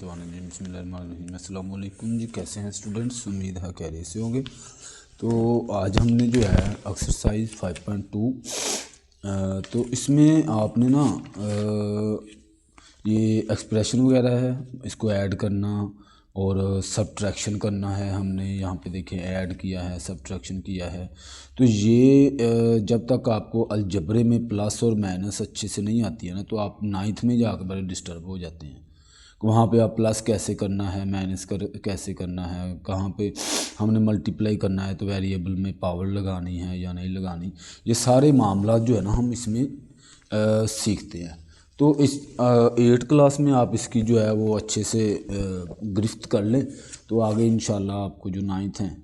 मिनशैतानिर्रजीम अस्सलाम वालेकुम जी। कैसे हैं स्टूडेंट्स? उम्मीद है खैरियत से होंगे। तो आज हमने जो है एक्सरसाइज 5.2 तो इसमें आपने ना ये एक्सप्रेशन वगैरह है, इसको ऐड करना और सब्ट्रैक्शन करना है। हमने यहाँ पे देखें ऐड किया है, सब्ट्रैक्शन किया है। तो ये जब तक आपको अलजबरे में प्लस और माइनस अच्छे से नहीं आती है ना, तो आप नाइन्थ में जाकर बड़े डिस्टर्ब हो जाते हैं। वहाँ पे आप प्लस कैसे करना है, माइनस कैसे करना है, कहाँ पे हमने मल्टीप्लाई करना है, तो वेरिएबल में पावर लगानी है या नहीं लगानी, ये सारे मामला जो है ना हम इसमें सीखते हैं। तो इस 8th क्लास में आप इसकी जो है वो अच्छे से गिरफ्त कर लें, तो आगे इंशाल्लाह आपको जो 9th हैं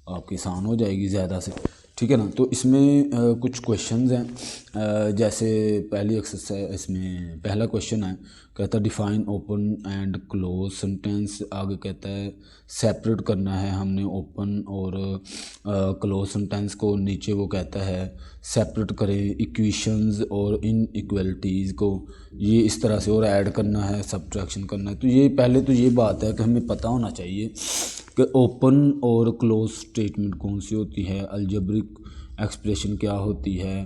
आपकी आसान हो जाएगी ज़्यादा से, ठीक है ना। तो इसमें कुछ क्वेश्चंस हैं। जैसे पहली एक्सरसाइज, इसमें पहला क्वेश्चन है, कहता है define open and clause sentence. आगे कहता है सेपरेट करना है हमने ओपन और क्लोज सेंटेंस को। नीचे वो कहता है सेपरेट करें इक्वेशंस और इनइक्वालिटीज़ को, ये इस तरह से, और ऐड करना है, सब्ट्रैक्शन करना है। तो ये पहले तो ये बात है कि हमें पता होना चाहिए कि ओपन और क्लोज स्टेटमेंट कौन सी होती है, अलजेब्रिक एक्सप्रेशन क्या होती है,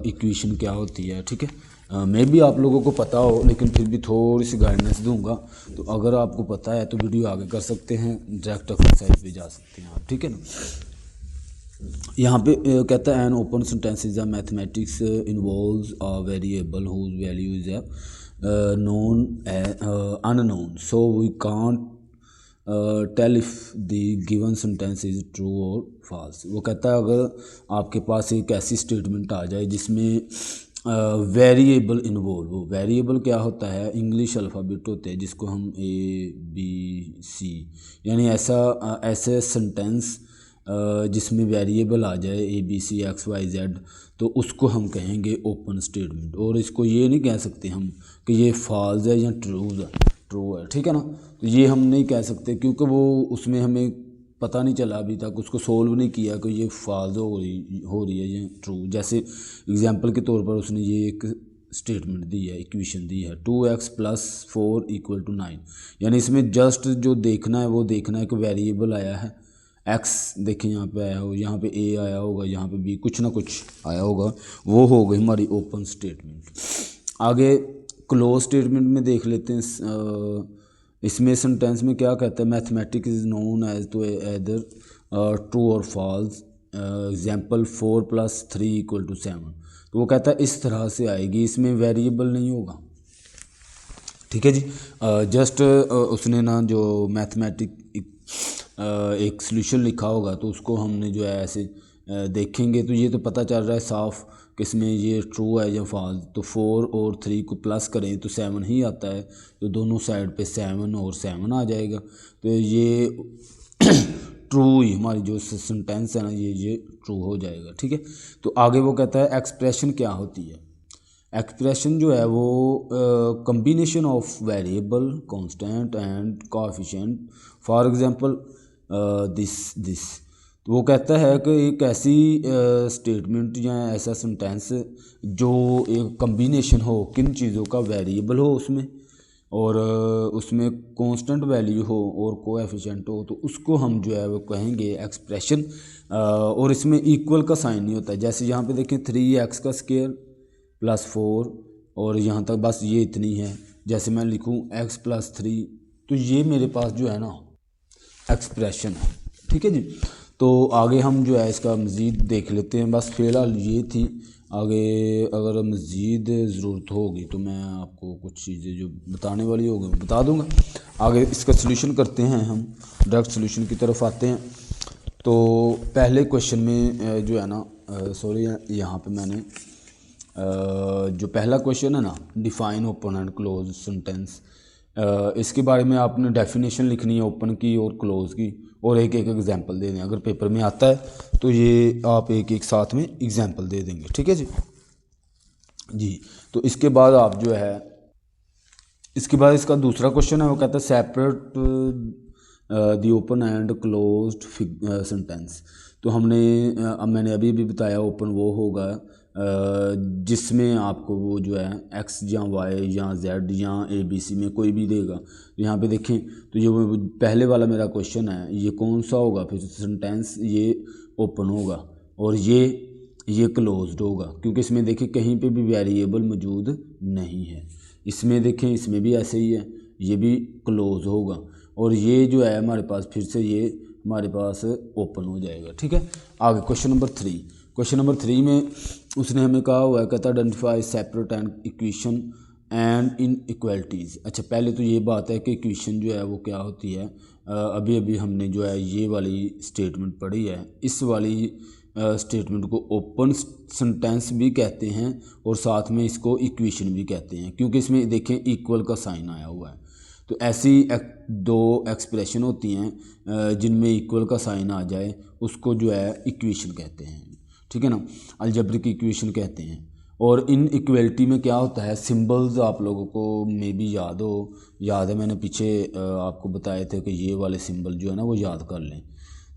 इक्वेशन क्या होती है, ठीक है। मैं भी आप लोगों को पता हो, लेकिन फिर भी थोड़ी सी गाइडेंस दूंगा। तो अगर आपको पता है तो वीडियो आगे कर सकते हैं, डायरेक्ट एक्सरसाइज पे जा सकते हैं आप, ठीक है ना। यहाँ पे कहता है an open sentence is a mathematics involves a variable whose value is known unknown, so we can't tell if the given sentence is true और फॉल्स। वो कहता है अगर आपके पास एक ऐसी स्टेटमेंट आ जाए जिसमें वेरिएबल इन्वॉल्व हो। वेरिएबल क्या होता है? इंग्लिश अल्फ़ाबेट होते हैं जिसको हम ABC, यानी ऐसे सेंटेंस जिसमें वेरिएबल आ जाए ABC XYZ, तो उसको हम कहेंगे ओपन स्टेटमेंट। और इसको ये नहीं कह सकते हम कि ये फॉल्स है या ट्रू है, ठीक है ना। तो ये हम नहीं कह सकते क्योंकि वो उसमें हमें पता नहीं चला अभी तक, उसको सोल्व नहीं किया कि ये फॉल्स हो रही है या ट्रू। जैसे एग्जांपल के तौर पर उसने ये एक स्टेटमेंट दी है, इक्वेशन दी है 2x + 4 = 9, यानी इसमें जस्ट जो देखना है वो देखना है कि वेरिएबल आया है x, देखें यहाँ पे आया हो, यहाँ पे a आया होगा, यहाँ पे b, कुछ ना कुछ आया होगा, वो हो गई हमारी ओपन स्टेटमेंट। आगे क्लोज स्टेटमेंट में देख लेते हैं। इसमें सेंटेंस में क्या कहता है? मैथमेटिक्स इज नोन एज तो एदर ट्रू और फॉल्स। एग्जाम्पल 4 + 3 = 7। तो वो कहता है इस तरह से आएगी, इसमें वेरिएबल नहीं होगा, ठीक है जी। जस्ट उसने ना जो मैथमेटिक एक सोल्यूशन लिखा होगा, तो उसको हमने जो है ऐसे देखेंगे तो ये तो पता चल रहा है साफ कि इसमें ये ट्रू है या फॉल्स। तो 4 और 3 को प्लस करें तो 7 ही आता है, तो दोनों साइड पे 7 और 7 आ जाएगा। तो ये ट्रू ही हमारी जो सेंटेंस है ना, ये ट्रू हो जाएगा, ठीक है। तो आगे वो कहता है एक्सप्रेशन क्या होती है। एक्सप्रेशन जो है वो combination of variable, constant and coefficient. For example this. तो वो कहता है कि एक ऐसी स्टेटमेंट या ऐसा सेंटेंस जो एक कम्बिनेशन हो किन चीज़ों का, वेरिएबल हो उसमें, और उसमें कांस्टेंट वैल्यू हो और कोएफिशिएंट हो, तो उसको हम जो है वो कहेंगे एक्सप्रेशन। और इसमें इक्वल का साइन नहीं होता है। जैसे यहाँ पे देखें 3x² + 4, और यहाँ तक बस ये इतनी है। जैसे मैं लिखूँ x + 3, तो ये मेरे पास जो है ना एक्सप्रेशन है, ठीक है जी। तो आगे हम जो है इसका मज़ीद देख लेते हैं। बस फ़िलहाल ये थी, आगे अगर मज़ीद ज़रूरत होगी तो मैं आपको कुछ चीज़ें जो बताने वाली होगी बता दूंगा। आगे इसका सलूशन करते हैं, हम डायरेक्ट सलूशन की तरफ आते हैं। तो पहले क्वेश्चन में जो है ना, सॉरी यहाँ पे मैंने जो पहला क्वेश्चन है ना, define open and clause sentence, इसके बारे में आपने डेफिनेशन लिखनी है ओपन की और क्लोज की, और एक एक एग्जांपल दे दें। अगर पेपर में आता है तो ये आप एक एक साथ में एग्जांपल दे देंगे, ठीक है जी। तो इसके बाद आप जो है, इसके बाद इसका दूसरा क्वेश्चन है, वो कहता है separate the open and closed sentence. तो हमने मैंने अभी भी बताया ओपन वो होगा जिसमें आपको वो जो है एक्स या वाई या जेड या ABC में कोई भी देगा। तो यहाँ पे देखें तो ये वो पहले वाला मेरा क्वेश्चन है, ये कौन सा होगा, फिर सेंटेंस ये ओपन होगा और ये क्लोज्ड होगा, क्योंकि इसमें देखें कहीं पे भी वेरिएबल मौजूद नहीं है। इसमें देखें इसमें भी ऐसे ही है, ये भी क्लोज होगा और ये जो है हमारे पास फिर से ये हमारे पास ओपन हो जाएगा। ठीक है, आगे क्वेश्चन नंबर 3। क्वेश्चन नंबर 3 में उसने हमें कहा हुआ है, कहता identify separate and equation and inequalities. अच्छा, पहले तो ये बात है कि इक्वेशन जो है वो क्या होती है। अभी अभी हमने जो है ये वाली स्टेटमेंट पढ़ी है, इस वाली स्टेटमेंट को ओपन सेंटेंस भी कहते हैं और साथ में इसको इक्वेशन भी कहते हैं, क्योंकि इसमें देखें इक्वल का साइन आया हुआ है। तो ऐसी दो एक्सप्रेशन होती हैं जिनमें इक्वल का साइन आ जाए, उसको जो है इक्वेशन कहते हैं। ठीक है ना, अलजेब्रिक इक्वेशन कहते हैं। और इन इक्वलिटी में क्या होता है, सिंबल्स आप लोगों को मे भी याद है, मैंने पीछे आपको बताए थे कि ये वाले सिंबल जो है ना वो याद कर लें।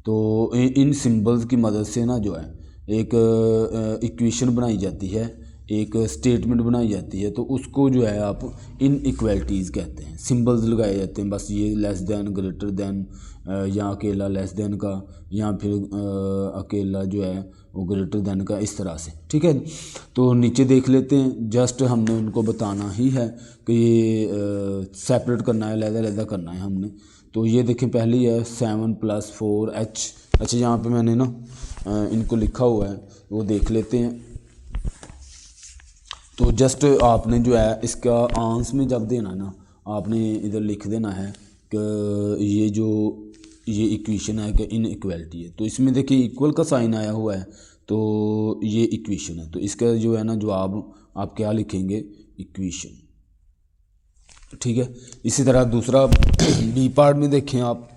तो इन सिंबल्स की मदद से ना जो है एक इक्वेशन बनाई जाती है, एक स्टेटमेंट बनाई जाती है, तो उसको जो है आप इन इक्वलिटीज़ कहते हैं। सिंबल्स लगाए जाते हैं, बस ये लेस दैन, ग्रेटर दैन, या अकेला लेस दैन का, या फिर अकेला जो है वो ग्रेटर दैन का, इस तरह से। ठीक है, तो नीचे देख लेते हैं, जस्ट हमने उनको बताना ही है कि ये सेपरेट करना है, अलग-अलग करना है हमने। तो ये देखें पहली है 7 + 4h। अच्छा, यहाँ पे मैंने ना इनको लिखा हुआ है, वो देख लेते हैं। तो जस्ट आपने जो है इसका आंस में जब देना ना, आपने इधर लिख देना है कि ये इक्वेशन है कि इन इक्वलिटी है। तो इसमें देखिए इक्वल का साइन आया हुआ है, तो ये इक्वेशन है। तो इसका जो है ना जवाब आप क्या लिखेंगे, इक्वेशन। ठीक है, इसी तरह दूसरा बी पार्ट में देखें आप,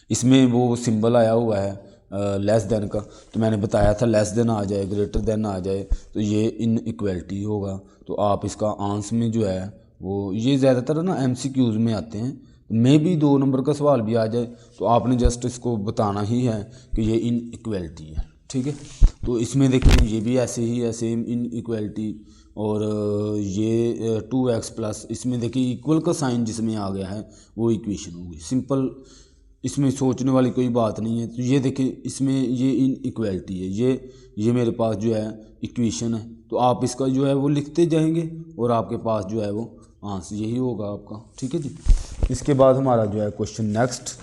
इसमें वो सिंबल आया हुआ है लेस देन का। तो मैंने बताया था लेस देन आ जाए, ग्रेटर देन आ जाए, तो ये इन इक्वलिटी होगा। तो आप इसका आंस में जो है वो, ये ज़्यादातर ना MCQs में आते हैं, मे भी 2 नंबर का सवाल भी आ जाए, तो आपने जस्ट इसको बताना ही है कि ये इन इक्वलिटी है। ठीक है, तो इसमें देखिए ये भी ऐसे ही है, सेम इन इक्वलिटी। और ये 2x+, इसमें देखिए इक्वल का साइन जिसमें आ गया है वो इक्वेशन होगी। सिंपल, इसमें सोचने वाली कोई बात नहीं है। तो ये देखिए इसमें ये इन इक्वलिटी है, ये मेरे पास जो है इक्वेशन है। तो आप इसका जो है वो लिखते जाएंगे और आपके पास जो है वो आंसर यही होगा आपका। ठीक है जी, इसके बाद हमारा जो है क्वेश्चन नेक्स्ट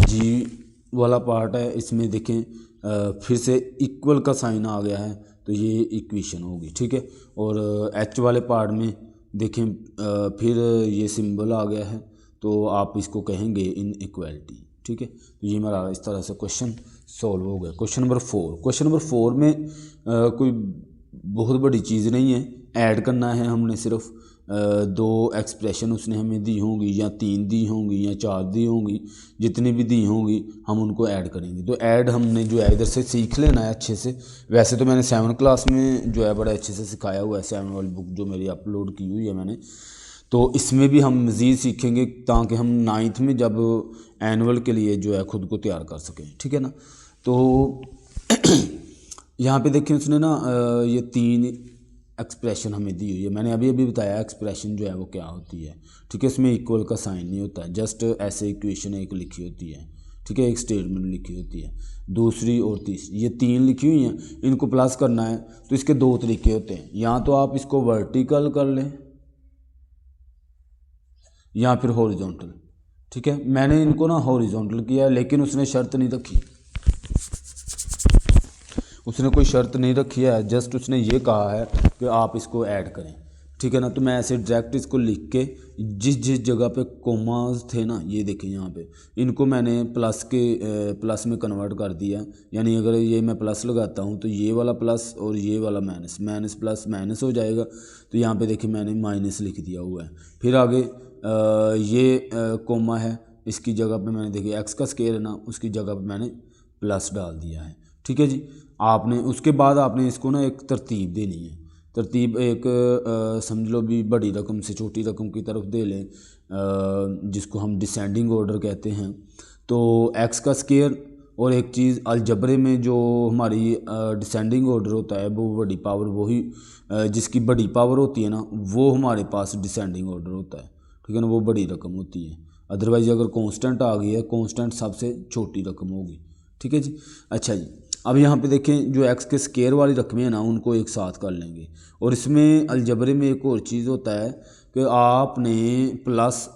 जी वाला पार्ट है। इसमें देखें फिर से इक्वल का साइन आ गया है, तो ये इक्वेशन होगी। ठीक है, और H वाले पार्ट में देखें फिर ये सिंबल आ गया है, तो आप इसको कहेंगे इन इक्वलिटी। ठीक है, तो ये मेरा इस तरह से क्वेश्चन सॉल्व हो गया। Question number 4। क्वेश्चन नंबर 4 में कोई बहुत बड़ी चीज़ नहीं है, ऐड करना है हमने। सिर्फ 2 एक्सप्रेशन उसने हमें दी होंगी, या 3 दी होंगी, या 4 दी होंगी, जितनी भी दी होंगी हम उनको ऐड करेंगे। तो ऐड हमने जो है इधर से सीख लेना है अच्छे से। वैसे तो मैंने 7 क्लास में जो है बड़े अच्छे से सिखाया हुआ है, 7 वाली बुक जो मेरी अपलोड की हुई है मैंने। तो इसमें भी हम मज़ीद सीखेंगे ताकि हम 9th में जब एनुअल के लिए जो है ख़ुद को तैयार कर सकें। ठीक है ना, तो यहाँ पे देखिए उसने ना ये 3 एक्सप्रेशन हमें दी हुई है। मैंने अभी बताया एक्सप्रेशन जो है वो क्या होती है। ठीक है, इसमें इक्वल का साइन नहीं होता है, जस्ट ऐसे इक्वेशन एक लिखी होती है। ठीक है, एक स्टेटमेंट लिखी होती है, दूसरी और तीसरी, ये 3 लिखी हुई हैं। इनको प्लस करना है तो इसके 2 तरीके होते हैं, या तो आप इसको वर्टिकल कर लें या फिर हॉरिजॉन्टल। ठीक है, मैंने इनको ना हॉरिजॉन्टल किया, लेकिन उसने शर्त नहीं रखी, उसने कोई शर्त नहीं रखी है, जस्ट उसने ये कहा है कि आप इसको ऐड करें। ठीक है ना, तो मैं ऐसे डायरेक्ट इसको लिख के जिस जगह पे कोमास थे ना, ये देखें यहाँ पे, इनको मैंने प्लस में कन्वर्ट कर दिया। यानी अगर ये मैं प्लस लगाता हूँ तो ये वाला प्लस और ये वाला माइनस, माइनस प्लस माइनस हो जाएगा। तो यहाँ पे देखिए मैंने माइनस लिख दिया हुआ है। फिर आगे ये कोमा है, इसकी जगह पे मैंने देखिए एक्स का स्केयर है ना, उसकी जगह पे मैंने प्लस डाल दिया है। ठीक है जी, आपने उसके बाद आपने इसको ना एक तरतीब देनी है। तरतीब एक समझ लो भी बड़ी रकम से छोटी रकम की तरफ दे लें, जिसको हम डिसेंडिंग ऑर्डर कहते हैं। तो एक्स का स्केयर और एक चीज़ अलजबरे में जो हमारी डिसेंडिंग ऑर्डर होता है वो बड़ी पावर वही जिसकी बड़ी पावर होती है ना वो हमारे पास डिसेंडिंग ऑर्डर होता है, ठीक है ना, वो बड़ी रकम होती है। अदरवाइज अगर कांस्टेंट आ गई है, कांस्टेंट सबसे छोटी रकम होगी, ठीक है जी। अच्छा जी, अब यहाँ पे देखें जो एक्स के स्केयर वाली रकमें हैं ना उनको एक साथ कर लेंगे। और इसमें अलजबरे में एक और चीज़ होता है कि आपने प्लस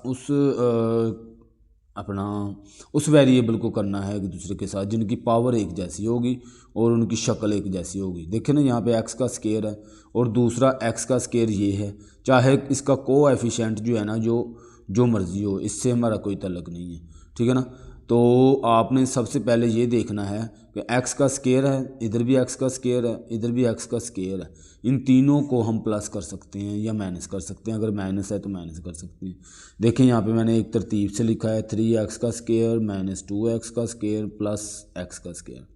उस वेरिएबल को करना है एक दूसरे के साथ जिनकी पावर एक जैसी होगी और उनकी शक्ल एक जैसी होगी। देखें ना यहाँ पे एक्स का स्केयर है और दूसरा एक्स का स्केयर ये है, चाहे इसका कोएफिशिएंट जो है ना जो मर्ज़ी हो, इससे हमारा कोई तल्लुक़ नहीं है, ठीक है ना। तो आपने सबसे पहले ये देखना है कि एक्स का स्केयर है, इधर भी एक्स का स्केयर है, इधर भी एक्स का स्केयर है, इन तीनों को हम प्लस कर सकते हैं या माइनस कर सकते हैं। अगर माइनस है तो माइनस कर सकते हैं। देखें यहाँ पे मैंने एक तरतीब से लिखा है 3x का स्केयर माइनस 2x का स्केयर प्लस x का स्केयर।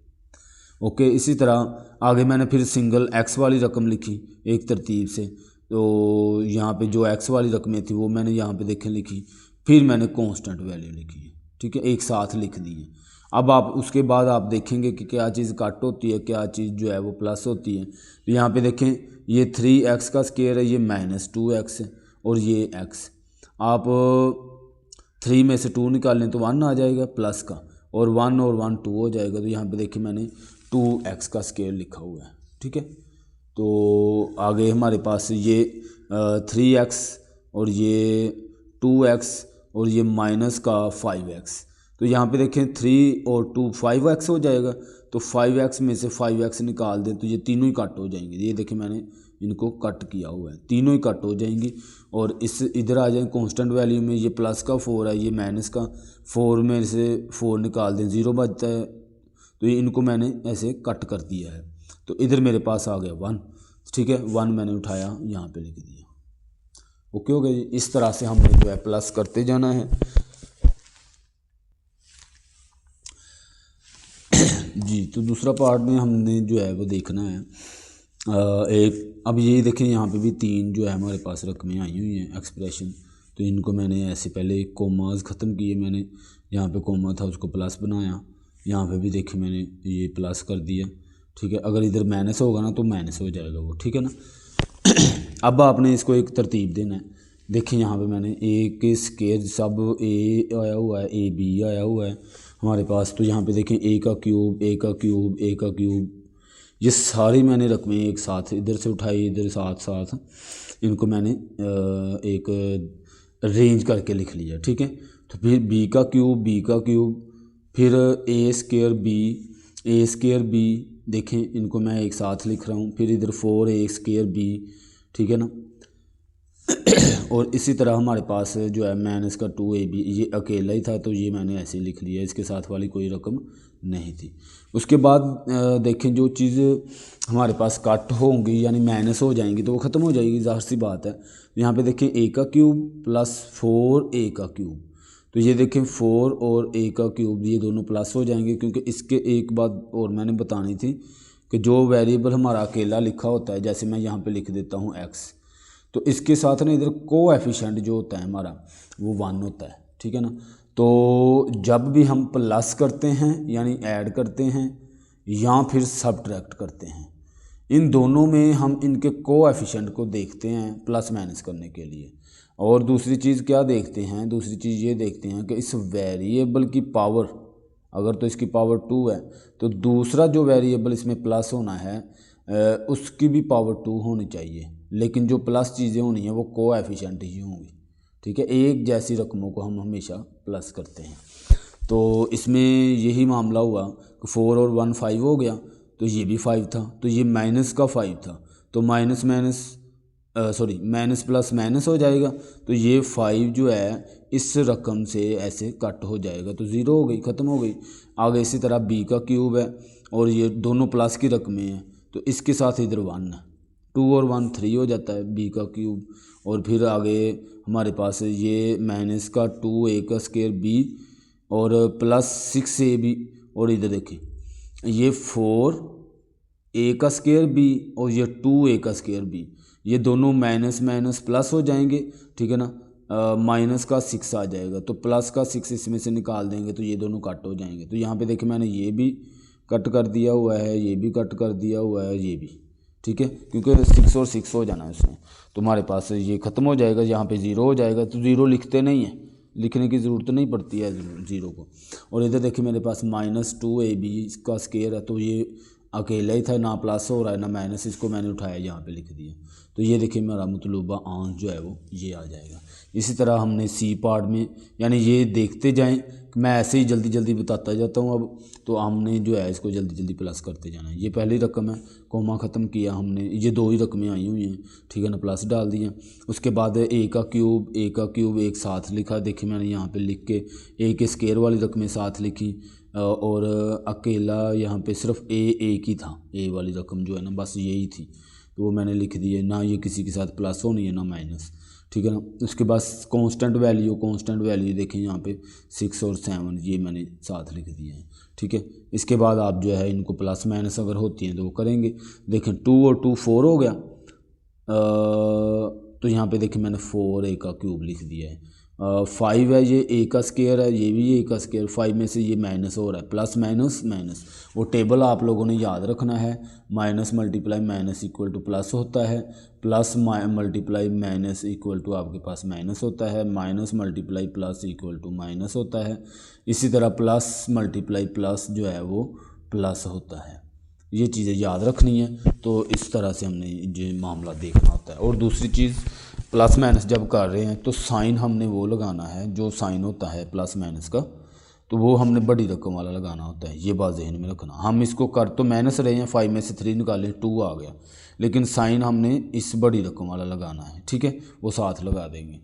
ओके, इसी तरह आगे मैंने फिर सिंगल x वाली रकम लिखी एक तरतीब से, तो यहाँ पे जो x वाली रकमें थी वो मैंने यहाँ पे देखें लिखी, फिर मैंने कांस्टेंट वैल्यू लिखी है, ठीक है, एक साथ लिख दी है। अब आप उसके बाद आप देखेंगे कि क्या चीज़ कट होती है, क्या चीज़ जो है वो प्लस होती है। तो यहाँ पे देखें ये 3x का स्केयर है, ये माइनस 2x है और ये x। आप 3 में से 2 निकालें तो 1 आ जाएगा प्लस का, और 1 और 1 2 हो जाएगा। तो यहाँ पे देखिए मैंने 2x का स्केयर लिखा हुआ है, ठीक है। तो आगे हमारे पास ये 3x और ये 2x और ये माइनस का 5x। तो यहाँ पे देखें 3 और 2 5x हो जाएगा, तो 5x में से 5x निकाल दें तो ये तीनों ही कट हो जाएंगे। ये देखें मैंने इनको कट किया हुआ है, तीनों ही कट हो जाएंगी। और इस इधर आ जाए कांस्टेंट वैल्यू में, ये प्लस का 4 है, ये माइनस का 4 में से 4 निकाल दें 0 बचता है। तो ये इनको मैंने ऐसे कट कर दिया है, तो इधर मेरे पास आ गया 1, ठीक है। 1 मैंने उठाया यहाँ पे लिख दिया। ओके हो गया जी। इस तरह से हमने जो है प्लस करते जाना है जी। तो दूसरा पार्ट में हमने जो है वो देखना है एक, अब ये देखें यहाँ पे भी 3 जो है हमारे पास रकमें आई हुई हैं एक्सप्रेशन। तो इनको मैंने ऐसे पहले कोमाज ख़त्म किए, मैंने यहाँ पे कोमा था उसको प्लस बनाया, यहाँ पे भी देखिए मैंने ये प्लस कर दिया, ठीक है। अगर इधर माइनस होगा ना तो माइनस हो जाएगा वो, ठीक है ना। अब आपने इसको एक तरतीब देना है। देखिए यहाँ पे मैंने ए के स्केयर सब ए आया हुआ है, ए बी आया हुआ है हमारे पास। तो यहाँ पे देखें ए का क्यूब, ए का क्यूब, ए का क्यूब, ये सारी मैंने रकमें एक साथ इधर से उठाई, इधर साथ साथ इनको मैंने एक रेंज करके लिख लिया, ठीक है। तो फिर बी का क्यूब, बी का क्यूब, फिर ए स्केयर बी, ए स्केयर बी, देखें इनको मैं एक साथ लिख रहा हूँ। फिर इधर 4 ए स्केयर बी, ठीक है ना। और इसी तरह हमारे पास जो है माइनस का 2ab, ये अकेला ही था तो ये मैंने ऐसे लिख लिया, इसके साथ वाली कोई रकम नहीं थी। उसके बाद देखें जो चीज़ हमारे पास कट होंगी यानी माइनस हो जाएंगी तो वो ख़त्म हो जाएगी, ज़ाहिर सी बात है। यहाँ पे देखें a का क्यूब प्लस 4a का क्यूब, तो ये देखें 4 और a का क्यूब ये दोनों प्लस हो जाएंगे, क्योंकि इसके एक बात और मैंने बतानी थी कि जो वेरिएबल हमारा अकेला लिखा होता है, जैसे मैं यहाँ पे लिख देता हूँ x, तो इसके साथ ना इधर कोएफिशिएंट जो होता है हमारा वो 1 होता है, ठीक है ना। तो जब भी हम प्लस करते हैं यानी ऐड करते हैं या फिर सब्ट्रैक्ट करते हैं, इन दोनों में हम इनके कोएफिशिएंट को देखते हैं प्लस माइनस करने के लिए। और दूसरी चीज़ क्या देखते हैं, दूसरी चीज़ ये देखते हैं कि इस वेरिएबल की पावर, अगर तो इसकी पावर 2 है तो दूसरा जो वेरिएबल इसमें प्लस होना है उसकी भी पावर 2 होनी चाहिए, लेकिन जो प्लस चीज़ें होनी हैं वो कोएफिशिएंट ही होंगी, ठीक है। एक जैसी रकमों को हम हमेशा प्लस करते हैं। तो इसमें यही मामला हुआ कि 4 और 1 5 हो गया, तो ये भी 5 था, तो ये माइनस का 5 था, तो माइनस प्लस माइनस हो जाएगा, तो ये 5 जो है इस रकम से ऐसे कट हो जाएगा, तो 0 हो गई, ख़त्म हो गई। आगे इसी तरह b का क्यूब है और ये दोनों प्लस की रकमें हैं, तो इसके साथ इधर 1 है, 2 और 1 3 हो जाता है b का क्यूब। और फिर आगे हमारे पास ये माइनस का 2a का स्केयर b और प्लस 6ab, और इधर देखिए ये 4a का स्केयर b और ये 2a का स्केयर b, ये दोनों माइनस माइनस प्लस हो जाएंगे, ठीक है ना। माइनस का 6 आ जाएगा, तो प्लस का 6 इसमें से निकाल देंगे तो ये दोनों कट हो जाएंगे। तो यहाँ पे देखिए मैंने ये भी कट कर दिया हुआ है, ये भी कट कर दिया हुआ है, ये भी, ठीक है, क्योंकि 6 और 6 हो जाना है उसमें, तो हमारे पास ये ख़त्म हो जाएगा, यहाँ पे 0 हो जाएगा। तो 0 लिखते नहीं है, लिखने की ज़रूरत नहीं पड़ती है 0 को। और इधर देखिए मेरे पास -2ab का स्केयर है, तो ये अकेला ही था, ना प्लस हो रहा है ना माइनस, इसको मैंने उठाया यहाँ पे लिख दिया। तो ये देखिए मेरा मतलूबा आंसर जो है वो ये आ जाएगा। इसी तरह हमने सी पार्ट में, यानी ये देखते जाएं, मैं ऐसे ही जल्दी जल्दी बताता जाता हूँ अब, तो हमने जो है इसको जल्दी जल्दी प्लस करते जाना है। ये पहली रकम है, कोमा ख़त्म किया हमने, ये 2 ही रकमें आई हुई हैं, ठीक है ना, प्लस डाल दिया। उसके बाद ए का क्यूब एक साथ लिखा, देखिए मैंने यहाँ पे लिख के ए के स्केयर वाली रकमें साथ लिखी, और अकेला यहाँ पे सिर्फ एक ही था, ए वाली रकम जो है ना बस यही थी, तो वो मैंने लिख दी है, ना ये किसी के साथ प्लस होनी है ना माइनस, ठीक है ना। उसके बाद कांस्टेंट वैल्यू देखें यहाँ पे 6 और 7 ये मैंने साथ लिख दिए हैं, ठीक है। इसके बाद आप जो है इनको प्लस माइनस अगर होती हैं तो वो करेंगे। देखें 2 और 2 4 हो गया, तो यहाँ पे देखिए मैंने 4 ए का क्यूब लिख दिया है। 5 है, ये ए का स्केयर है, ये भी ए का स्केयर, 5 में से ये माइनस हो रहा है, प्लस माइनस माइनस, वो टेबल आप लोगों ने याद रखना है, minus multiply minus equal to plus होता है, plus multiply minus equal to आपके पास माइनस होता है, minus multiply plus equal to minus होता है। इसी तरह प्लस मल्टीप्लाई प्लस जो है वो प्लस होता है। ये चीज़ें याद रखनी है, तो इस तरह से हमने ये मामला देखना होता है। और दूसरी चीज़, प्लस माइनस जब कर रहे हैं तो साइन हमने वो लगाना है, जो साइन होता है प्लस माइनस का, तो वो हमने बड़ी रकम वाला लगाना होता है, ये बात जहन में रखना। हम इसको कर तो माइनस रहे हैं, 5 में से 3 निकालें 2 आ गया, लेकिन साइन हमने इस बड़ी रकम वाला लगाना है, ठीक है, वो साथ लगा देंगे।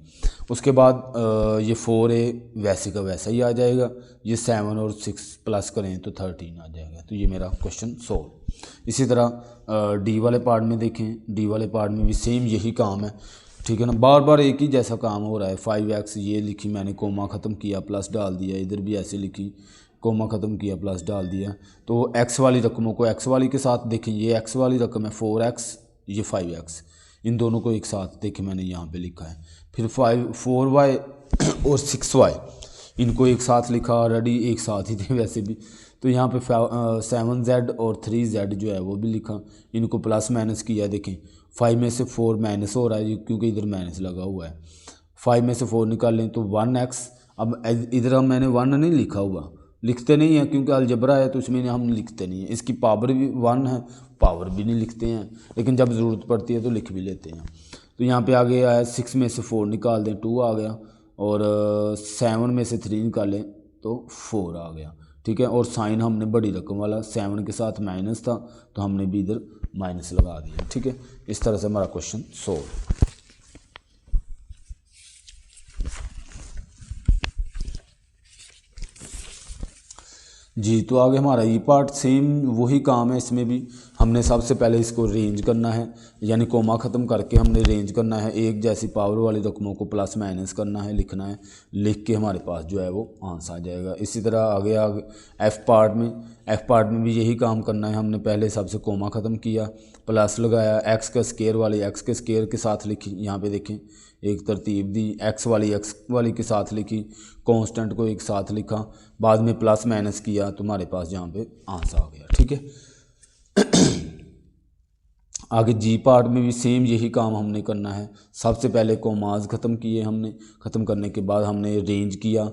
उसके बाद ये 4a वैसे का वैसा ही आ जाएगा, ये 7 और 6 प्लस करें तो 13 आ जाएगा। तो ये मेरा क्वेश्चन सोल्व। इसी तरह डी वाले पार्ट में देखें, डी वाले पार्ट में भी सेम यही काम है, ठीक है ना, बार बार एक ही जैसा काम हो रहा है। 5x ये लिखी मैंने, कोमा ख़त्म किया प्लस डाल दिया, इधर भी ऐसे लिखी, कोमा ख़त्म किया प्लस डाल दिया। तो x वाली रकमों को x वाली के साथ देखें, ये x वाली रकम है 4x, ये 5x, इन दोनों को एक साथ देखें मैंने यहाँ पे लिखा है। फिर 4y और 6y इनको एक साथ लिखा, ऑलरेडी एक साथ ही थे वैसे भी। तो यहाँ पे 7z और 3z जो है वो भी लिखा, इनको प्लस माइनस किया। देखें 5 में से 4 माइनस हो रहा है क्योंकि इधर माइनस लगा हुआ है, 5 में से 4 निकाल लें तो 1x। अब इधर हम मैंने 1 नहीं लिखा हुआ, लिखते नहीं है क्योंकि अलजबरा है तो इसमें हम लिखते नहीं है। इसकी पावर भी 1 है, पावर भी नहीं लिखते हैं, लेकिन जब ज़रूरत पड़ती है तो लिख भी लेते हैं। तो यहाँ पे आगे आया 6 में से 4 निकाल दें 2 आ गया, और 7 में से 3 निकालें तो 4 आ गया, ठीक है। और साइन हमने बड़ी रकम वाला 7 के साथ माइनस था तो हमने भी इधर माइनस लगा दिया, ठीक है। इस तरह से हमारा क्वेश्चन सोल्व। जी, तो आगे हमारा ये पार्ट सेम वही काम है, इसमें भी हमने सबसे पहले इसको रेंज करना है, यानी कोमा ख़त्म करके हमने रेंज करना है, एक जैसी पावर वाली रकमों को प्लस माइनस करना है, लिखना है, लिख के हमारे पास जो है वो आंसर आ जाएगा। इसी तरह आगे एफ़ पार्ट में भी यही काम करना है। हमने पहले सबसे कोमा ख़त्म किया, प्लस लगाया, एक्स का स्केयर वाली एक्स के स्केयर के साथ लिखी, यहाँ पे देखें एक तरतीब दी, एक्स वाली के साथ लिखी, कांस्टेंट को एक साथ लिखा, बाद में प्लस माइनस किया तो हमारे पास यहाँ पे आंसर आ गया, ठीक है। आगे जी पार्ट में भी सेम यही काम हमने करना है। सबसे पहले कोमाज ख़त्म किए हमने, ख़त्म करने के बाद हमने रेंज किया,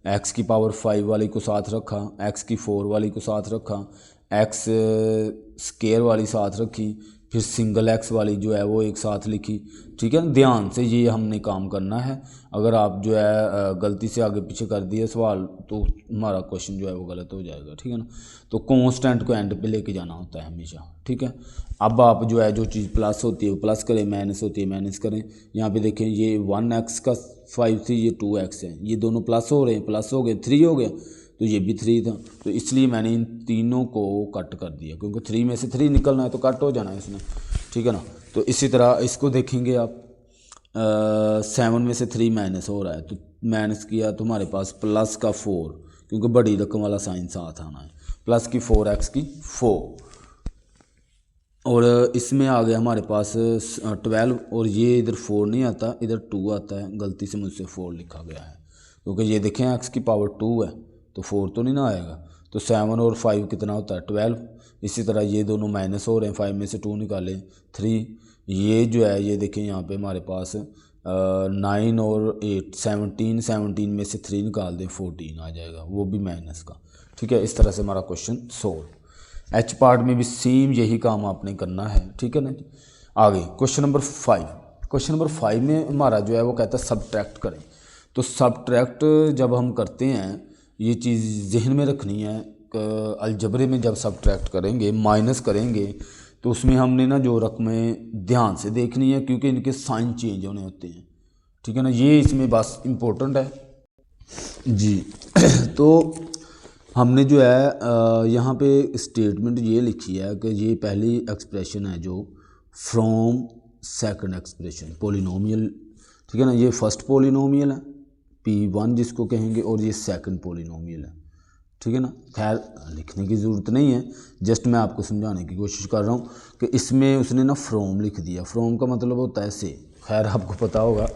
एक्स की पावर 5 वाली को साथ रखा, एक्स की 4 वाली को साथ रखा, एक्स स्केयर वाली साथ रखी, फिर सिंगल एक्स वाली जो है वो एक साथ लिखी, ठीक है। ध्यान से ये हमने काम करना है, अगर आप जो है गलती से आगे पीछे कर दिए सवाल तो हमारा क्वेश्चन जो है वो गलत हो जाएगा, ठीक है ना। तो कांस्टेंट को एंड पे लेके जाना होता है हमेशा, ठीक है। अब आप जो है जो चीज़ प्लस होती है वो प्लस करें, माइनस होती है माइनस करें। यहाँ पे देखें ये 1x का 5 थी, ये 2x है, ये दोनों प्लस हो रहे हैं, प्लस हो गए, 3 हो गया, तो ये भी 3 था, तो इसलिए मैंने इन तीनों को कट कर दिया, क्योंकि 3 में से 3 निकलना है तो कट हो जाना है इसमें, ठीक है ना। तो इसी तरह इसको देखेंगे आप, 7 में से 3 माइनस हो रहा है तो माइनस किया तो हमारे पास प्लस का 4, क्योंकि बड़ी रकम वाला साइन साथ आना है, प्लस की 4x की 4, और इसमें आ गया हमारे पास 12 और ये इधर 4 नहीं आता, इधर 2 आता है, गलती से मुझसे 4 लिखा गया है क्योंकि ये देखें x की पावर 2 है तो 4 तो नहीं ना आएगा। तो 7 और 5 कितना होता है 12। इसी तरह ये दोनों माइनस हो रहे हैं, 5 में से 2 निकालें 3। ये जो है ये देखें यहाँ पे हमारे पास 9 और 8 17, 17 में से 3 निकाल दें 14 आ जाएगा, वो भी माइनस का। ठीक है, इस तरह से हमारा क्वेश्चन सोल्व। एच पार्ट में भी सेम यही काम आपने करना है। ठीक है ना जी। आगे क्वेश्चन नंबर 5। क्वेश्चन नंबर 5 में हमारा जो है वो कहता है सब्ट्रैक्ट करें। तो सब्ट्रैक्ट जब हम करते हैं ये चीज़ जहन में रखनी है, अलजबरे में जब सब्ट्रैक्ट करेंगे माइनस करेंगे तो उसमें हमने ना जो रकमें ध्यान से देखनी है क्योंकि इनके साइन चेंज होने होते हैं। ठीक है ना, ये इसमें बस इम्पोर्टेंट है जी। तो हमने जो है यहाँ पे स्टेटमेंट ये लिखी है कि ये पहली एक्सप्रेशन है जो फ्रॉम सेकंड एक्सप्रेशन पॉलिनोमियल। ठीक है ना, ये फर्स्ट पॉलिनोमियल है P1 जिसको कहेंगे और ये सेकंड पॉलिनोमियल है। ठीक है ना, खैर लिखने की ज़रूरत नहीं है, जस्ट मैं आपको समझाने की कोशिश कर रहा हूँ कि इसमें उसने ना फ्रॉम लिख दिया। फ्रॉम का मतलब होता है से, खैर आपको पता होगा।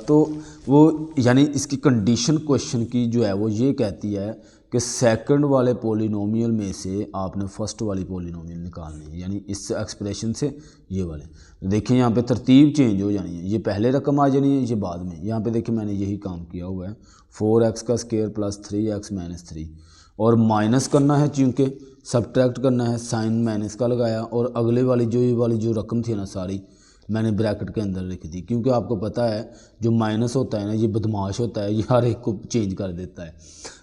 तो वो यानी इसकी कंडीशन क्वेश्चन की जो है वो ये कहती है कि सेकंड वाले पॉलिनोमियल में से आपने फर्स्ट वाली पॉलिनोमियल निकालनी है, यानी इस एक्सप्रेशन से ये वाले। तो देखिए यहाँ पे तरतीब चेंज हो जानी है, ये पहले रकम आ जानी है, ये बाद में। यहाँ पे देखिए मैंने यही काम किया हुआ है 4x का स्क्वायर प्लस 3x माइनस 3 और माइनस करना है चूँकि सब्ट्रैक्ट करना है, साइन माइनस का लगाया और अगले वाली ये वाली जो रकम थी ना सारी मैंने ब्रैकेट के अंदर लिख दी क्योंकि आपको पता है जो माइनस होता है ना ये बदमाश होता है, ये हर एक को चेंज कर देता है।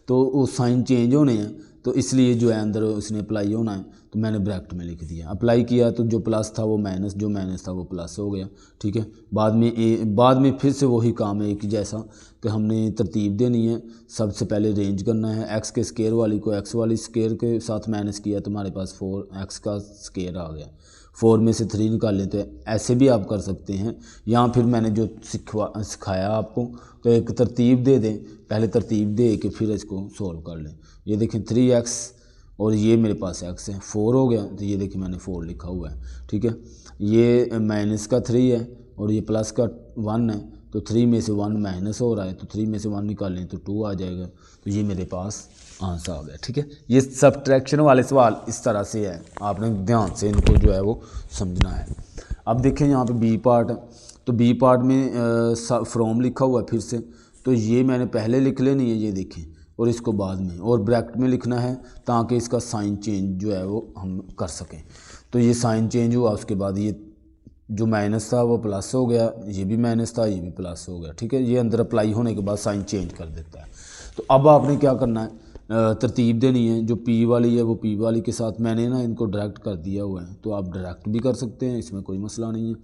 तो वो साइन चेंज होने हैं तो इसलिए जो है अंदर उसने अप्लाई होना है तो मैंने ब्रैकेट में लिख दिया। अप्लाई किया तो जो प्लस था वो माइनस, जो माइनस था वो प्लस हो गया। ठीक है, बाद में फिर से वही काम है एक जैसा कि हमने तरतीब देनी है। सबसे पहले रेंज करना है, एक्स के स्केयर वाली को एक्स वाली स्केयर के साथ माइनस किया तो हमारे पास 4x का स्केयर आ गया। 4 में से 3 निकाल लेते हैं, ऐसे भी आप कर सकते हैं। यहाँ फिर मैंने जो सिखाया आपको तो एक तरतीब दे दें, पहले तरतीब दे के फिर इसको सॉल्व कर लें। ये देखें 3x और ये मेरे पास x है 4 हो गया, तो ये देखिए मैंने 4 लिखा हुआ है। ठीक है, ये माइनस का 3 है और ये प्लस का 1 है, तो 3 में से 1 माइनस हो रहा है तो 3 में से 1 निकालें तो 2 आ जाएगा। तो ये मेरे पास आंसर आ गया। ठीक है, ये सब्ट्रैक्शन वाले सवाल इस तरह से है, आपने ध्यान से इनको जो है वो समझना है। अब देखें यहाँ पे बी पार्ट है, तो बी पार्ट में फ्रॉम लिखा हुआ है फिर से, तो ये मैंने पहले लिख लेनी है ये देखें और इसको बाद में, और ब्रैकेट में लिखना है ताकि इसका साइन चेंज जो है वो हम कर सकें। तो ये साइन चेंज हुआ, उसके बाद ये जो माइनस था वो प्लस हो गया, ये भी माइनस था ये भी प्लस हो गया। ठीक है, ये अंदर अप्लाई होने के बाद साइन चेंज कर देता है। तो अब आपने क्या करना है, तरतीब देनी है। जो पी वाली है वो पी वाली के साथ, मैंने ना इनको डायरेक्ट कर दिया हुआ है तो आप डायरेक्ट भी कर सकते हैं, इसमें कोई मसला नहीं है।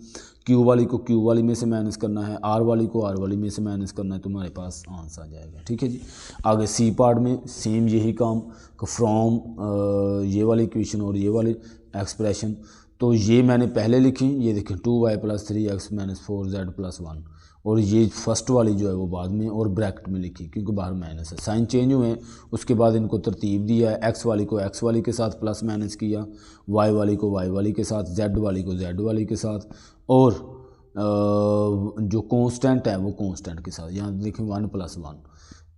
क्यू वाली को क्यू वाली में से माइनस करना है, आर वाली को आर वाली में से माइनस करना है, तुम्हारे पास आंसर आ जाएगा। ठीक है जी। आगे सी पार्ट में सेम यही काम, फ्रॉम ये वाली इक्वेशन और ये वाली एक्सप्रेशन। तो ये मैंने पहले लिखी, ये देखें 2y + 3x - 4z + 1, और ये फर्स्ट वाली जो है वो बाद में और ब्रैकेट में लिखी क्योंकि बाहर माइनस है, साइन चेंज हुए हैं। उसके बाद इनको तरतीब दिया है, एक्स वाली को एक्स वाली के साथ प्लस माइनस किया, वाई वाली को वाई वाली के साथ, जेड वाली को जेड वाली के साथ, और जो कांस्टेंट है वो कांस्टेंट के साथ। यहाँ देखें 1 + 1।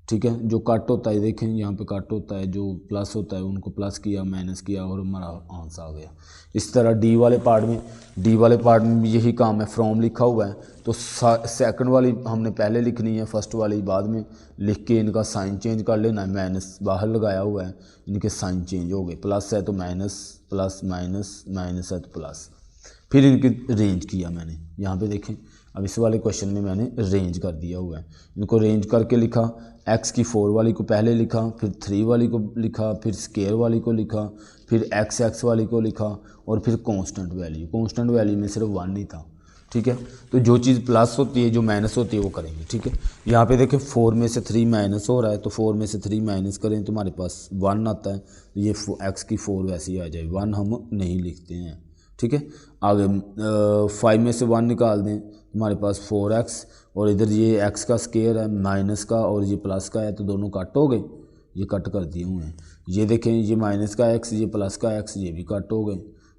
ठीक है, जो कट होता है देखें यहाँ पे कट होता है, जो प्लस होता है उनको प्लस किया माइनस किया और हमारा आंसर आ गया। इस तरह डी वाले पार्ट में भी यही काम है, फ्रॉम लिखा हुआ है तो सेकंड वाली हमने पहले लिखनी है, फर्स्ट वाली बाद में लिख के इनका साइन चेंज कर लेना है। माइनस बाहर लगाया हुआ है, इनके साइन चेंज हो गए, प्लस है तो माइनस, प्लस माइनस, माइनस है तो प्लस। फिर इनकी रेंज किया मैंने, यहाँ पे देखें अब इस वाले क्वेश्चन में मैंने रेंज कर दिया हुआ है। इनको रेंज करके लिखा, x की 4 वाली को पहले लिखा, फिर 3 वाली को लिखा, फिर स्केयर वाली को लिखा, फिर x वाली को लिखा, और फिर कांस्टेंट वैल्यू में सिर्फ 1 नहीं था। ठीक है, तो जो चीज़ प्लस होती है जो माइनस होती है वो करेंगे। ठीक है, यहाँ पे देखें 4 में से 3 माइनस हो रहा है तो 4 में से 3 माइनस करें तो हमारे पास 1 आता है, तो ये x की 4 वैसे ही आ जाए, 1 हम नहीं लिखते हैं। ठीक है, आगे 5 में से 1 निकाल दें, हमारे पास 4x, और इधर ये x का स्केयर है माइनस का और ये प्लस का है तो दोनों कट हो गए, ये कट कर दिए हुए हैं। ये देखें ये माइनस का x, ये प्लस का x, ये भी कट हो गए।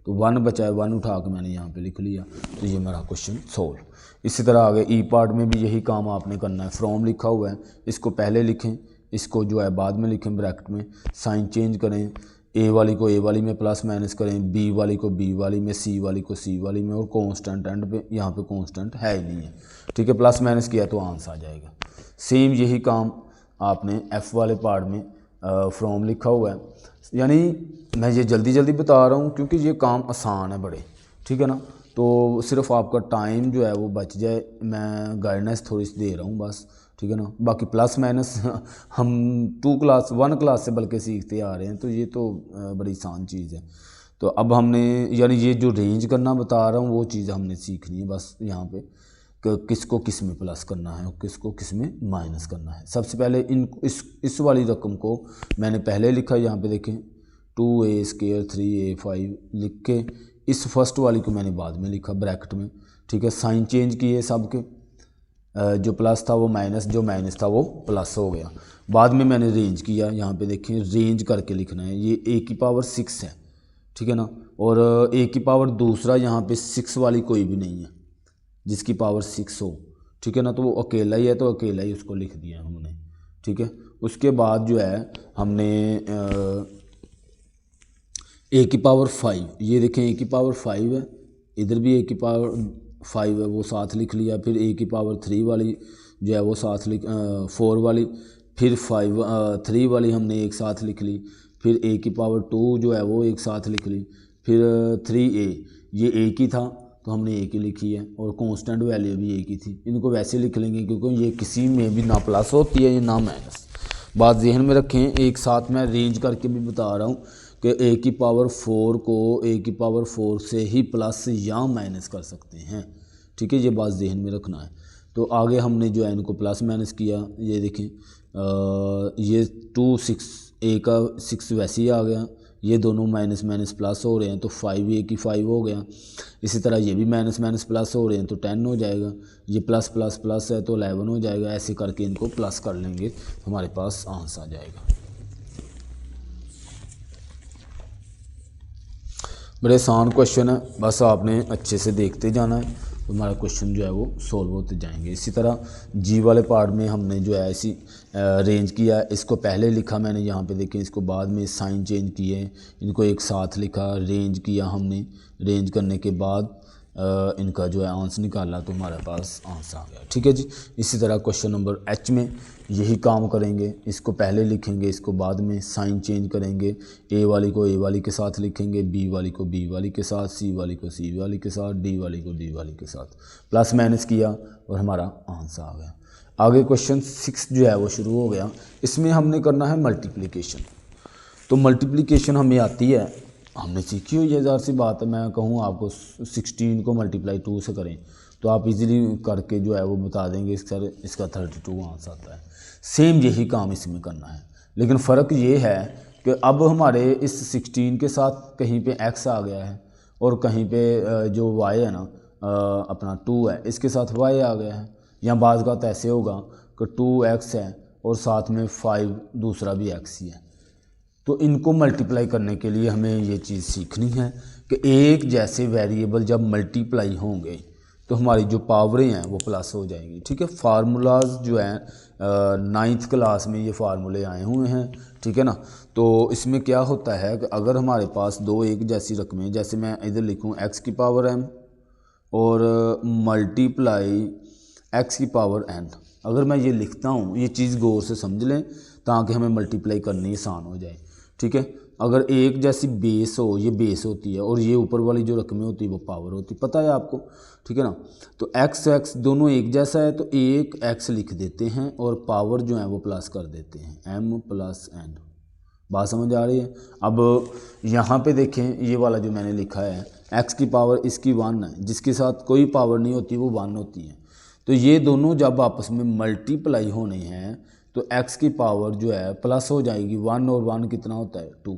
तो 1 बचा है, 1 उठा के मैंने यहाँ पे लिख लिया, तो ये मेरा क्वेश्चन सोल्व। इसी तरह आगे ई पार्ट में भी यही काम आपने करना है। फ्रॉम लिखा हुआ है, इसको पहले लिखें, इसको जो है बाद में लिखें ब्रैकेट में, साइन चेंज करें, ए वाली को ए वाली में प्लस माइनस करें, बी वाली को बी वाली में, सी वाली को सी वाली में, और कांस्टेंट एंड पे, यहाँ पे कांस्टेंट है ही नहीं है, ठीक है। प्लस माइनस किया तो आंसर आ जाएगा। सेम यही काम आपने एफ़ वाले पार्ट में फ्रॉम लिखा हुआ है, यानी मैं ये जल्दी जल्दी बता रहा हूँ क्योंकि ये काम आसान है बड़े, ठीक है ना। तो सिर्फ आपका टाइम जो है वो बच जाए, मैं गाइडेंस थोड़ी सी दे रहा हूँ बस, ठीक है ना। बाकी प्लस माइनस हम 1 क्लास से बल्कि सीखते आ रहे हैं, तो ये तो बड़ी आसान चीज़ है। तो अब हमने यानी ये जो रेंज करना बता रहा हूँ वो चीज़ हमने सीखनी है बस यहाँ पे, किसको किस में प्लस करना है और किसको किस में माइनस करना है। सबसे पहले इस वाली रकम को मैंने पहले लिखा, यहाँ पे देखें 2a² 3a5 लिख के, इस फर्स्ट वाली को मैंने बाद में लिखा ब्रैकेट में, ठीक है। साइन चेंज किए सब के, जो प्लस था वो माइनस, जो माइनस था वो प्लस हो गया। बाद में मैंने रेंज किया, यहाँ पे देखें रेंज करके लिखना है, ये a⁻6 है, ठीक है ना। और a⁻, दूसरा यहाँ पे 6 वाली कोई भी नहीं है जिसकी पावर 6 हो, ठीक है ना। तो वो अकेला ही है, तो अकेला ही उसको लिख दिया हमने, ठीक है। उसके बाद जो है हमने a⁻5, ये देखें a⁻5 है, इधर भी a⁻5 है, वो साथ लिख लिया। फिर a⁻3 वाली जो है वो साथ 4 वाली, फिर 3 वाली हमने एक साथ लिख ली। फिर a⁻2 जो है वो एक साथ लिख ली। फिर 3a, ये एक ही था तो हमने एक ही लिखी है, और कांस्टेंट वैल्यू भी एक ही थी। इनको वैसे लिख लेंगे क्योंकि ये किसी में भी ना प्लस होती है ना माइनस। बात जहन में रखें, एक साथ मैं रेंज करके भी बता रहा हूँ कि a⁻4 को a⁻4 से ही प्लस या माइनस कर सकते हैं, ठीक है। ये बात जहन में रखना है। तो आगे हमने जो है इनको प्लस माइनस किया, ये देखें ये 2 6, a का 6 वैसे ही आ गया, ये दोनों माइनस माइनस प्लस हो रहे हैं तो 5a की 5 हो गया। इसी तरह ये भी माइनस माइनस प्लस हो रहे हैं तो 10 हो जाएगा, ये प्लस प्लस प्लस है तो 11 हो जाएगा। ऐसे करके इनको प्लस कर लेंगे, हमारे पास आंसर आ जाएगा। बड़े आसान क्वेश्चन है, बस आपने अच्छे से देखते जाना है तो हमारा क्वेश्चन जो है वो सोल्व होते जाएंगे। इसी तरह जी वाले पार्ट में हमने जो है ऐसी रेंज किया, इसको पहले लिखा मैंने यहाँ पे देखें, इसको बाद में साइन चेंज किए, इनको एक साथ लिखा, रेंज किया हमने। रेंज करने के बाद इनका जो है आंसर निकाला तो हमारे पास आंसर आ गया, ठीक है जी। इसी तरह क्वेश्चन नंबर एच में यही काम करेंगे, इसको पहले लिखेंगे, इसको बाद में साइन चेंज करेंगे, ए वाली को ए वाली के साथ लिखेंगे, बी वाली को बी वाली के साथ, सी वाली को सी वाली के साथ, डी वाली को डी वाली के साथ, प्लस माइनस किया और हमारा आंसर आ गया। आगे क्वेश्चन 6 जो है वो शुरू हो गया। इसमें हमने करना है मल्टीप्लिकेशन। तो मल्टीप्लिकेशन हमें आती है, हमने सीखी हुई है, ज़ाहिर सी बात है। मैं कहूँ आपको 16 को मल्टीप्लाई 2 से करें तो आप इजीली करके जो है वो बता देंगे सर इसका 32 आंसर आता है। सेम यही काम इसमें करना है, लेकिन फ़र्क ये है कि अब हमारे इस 16 के साथ कहीं पे x आ गया है और कहीं पे जो y है ना अपना 2 है, इसके साथ y आ गया है। या बाज़ का तो ऐसे होगा कि 2x है और साथ में 5 दूसरा भी x ही है। तो इनको मल्टीप्लाई करने के लिए हमें ये चीज़ सीखनी है कि एक जैसे वेरिएबल जब मल्टीप्लाई होंगे तो हमारी जो पावरें हैं वो प्लस हो जाएंगी, ठीक है। फार्मूलाज जो हैं 9th क्लास में ये फार्मूले आए हुए हैं, ठीक है ना। तो इसमें क्या होता है कि अगर हमारे पास दो एक जैसी रकमें, जैसे मैं इधर लिखूँ x⁻m और मल्टीप्लाई x⁻n, अगर मैं ये लिखता हूँ, ये चीज़ गौर से समझ लें ताकि हमें मल्टीप्लाई करनी आसान हो जाए, ठीक है। अगर एक जैसी बेस हो, ये बेस होती है और ये ऊपर वाली जो रकमें होती है वो पावर होती है, पता है आपको, ठीक है ना। तो x दोनों एक जैसा है तो एक x लिख देते हैं और पावर जो है वो प्लस कर देते हैं m + n। बात समझ आ रही है। अब यहाँ पे देखें, ये वाला जो मैंने लिखा है x की पावर इसकी 1 है, जिसके साथ कोई पावर नहीं होती वो 1 होती है। तो ये दोनों जब आपस में मल्टीप्लाई होने हैं तो x की पावर जो है प्लस हो जाएगी। 1 और 1 कितना होता है 2।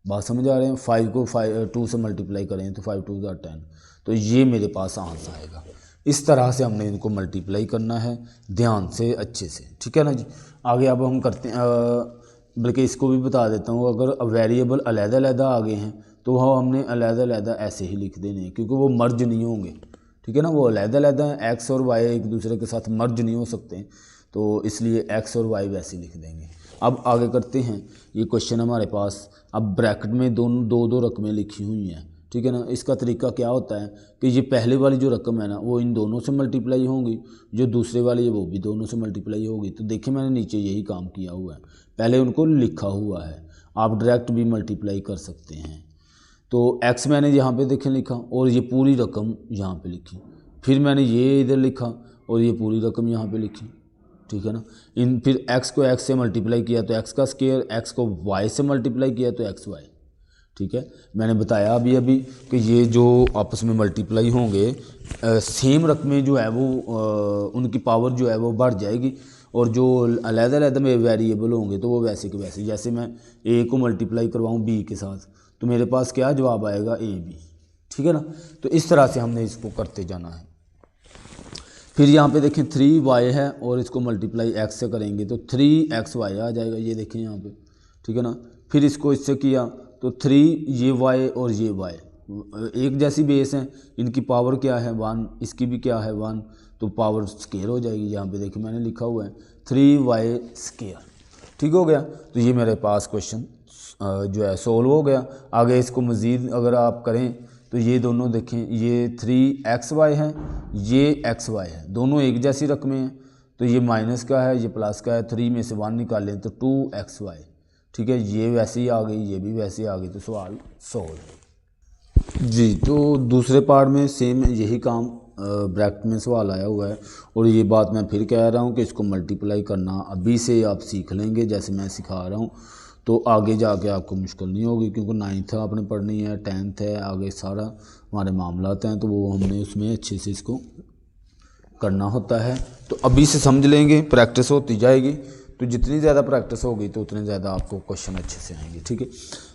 बात समझ आ रहे हैं। 5 को 2 से मल्टीप्लाई करें तो 5 × 2 = 10, तो ये मेरे पास आंसर आएगा। इस तरह से हमने इनको मल्टीप्लाई करना है, ध्यान से अच्छे से, ठीक है ना जी। आगे अब हम करते हैं, बल्कि इसको भी बता देता हूँ, अगर वेरिएबल अलग-अलग आ गए हैं तो वह हमने अलग-अलग ऐसे ही लिख देने हैं, क्योंकि वो मर्ज नहीं होंगे, ठीक है ना, वो अलग-अलग हैं। एक्स और वाई एक दूसरे के साथ मर्ज नहीं हो सकते, तो इसलिए एक्स और वाई वैसे लिख देंगे। अब आगे करते हैं, ये क्वेश्चन हमारे पास, अब ब्रैकेट में दो दो रकमें लिखी हुई हैं, ठीक है ना। इसका तरीका क्या होता है कि ये पहले वाली जो रकम है ना वो इन दोनों से मल्टीप्लाई होंगी, जो दूसरे वाली है वो भी दोनों से मल्टीप्लाई होगी। तो देखिए मैंने नीचे यही काम किया हुआ है, पहले उनको लिखा हुआ है, आप डायरेक्ट भी मल्टीप्लाई कर सकते हैं। तो x मैंने यहाँ पे देखें लिखा और ये पूरी रकम यहाँ पे लिखी, फिर मैंने ये इधर लिखा और ये पूरी रकम यहाँ पे लिखी, ठीक है ना। फिर x को x से मल्टीप्लाई किया तो x का स्क्वायर, x को y से मल्टीप्लाई किया तो xy, ठीक है। मैंने बताया अभी कि ये जो आपस में मल्टीप्लाई होंगे, सेम रकमें जो है वो उनकी पावर जो है वो बढ़ जाएगी, और जो अलग-अलग में वेरिएबल होंगे तो वो वैसे के वैसे, जैसे मैं a को मल्टीप्लाई करवाऊँ b के साथ तो मेरे पास क्या जवाब आएगा, ab, ठीक है ना। तो इस तरह से हमने इसको करते जाना है। फिर यहाँ पे देखें 3y है और इसको मल्टीप्लाई x से करेंगे तो 3xy आ जाएगा, ये देखें यहाँ पे, ठीक है ना। फिर इसको इससे किया तो 3 ये y और ये y एक जैसी बेस हैं, इनकी पावर क्या है 1, इसकी भी क्या है 1, तो पावर स्क्वायर हो जाएगी। यहाँ पे देखिए मैंने लिखा हुआ है 3y स्क्वायर, ठीक हो गया। तो ये मेरे पास क्वेश्चन जो है सोल्व हो गया। आगे इसको मज़ीद अगर आप करें तो ये दोनों देखें, ये 3xy है, ये xy है, दोनों एक जैसी रकमें हैं, तो ये माइनस का है, ये प्लस का है, 3 में से 1 निकालें तो 2xy, ठीक है। ये वैसे ही आ गई, ये भी वैसे ही आ गई, तो सवाल सोल्व जी। तो दूसरे पार्ट में सेम यही काम ब्रैकेट में सवाल आया हुआ है, और ये बात मैं फिर कह रहा हूँ कि इसको मल्टीप्लाई करना अभी से आप सीख लेंगे, जैसे मैं सिखा रहा हूँ, तो आगे जाके आपको मुश्किल नहीं होगी, क्योंकि 9th आपने पढ़नी है, 10th है, आगे सारा हमारे मामलात हैं, तो वो हमने उसमें अच्छे से इसको करना होता है। तो अभी से समझ लेंगे, प्रैक्टिस होती जाएगी, तो जितनी ज़्यादा प्रैक्टिस होगी तो उतने ज़्यादा आपको क्वेश्चन अच्छे से आएंगे, ठीक है।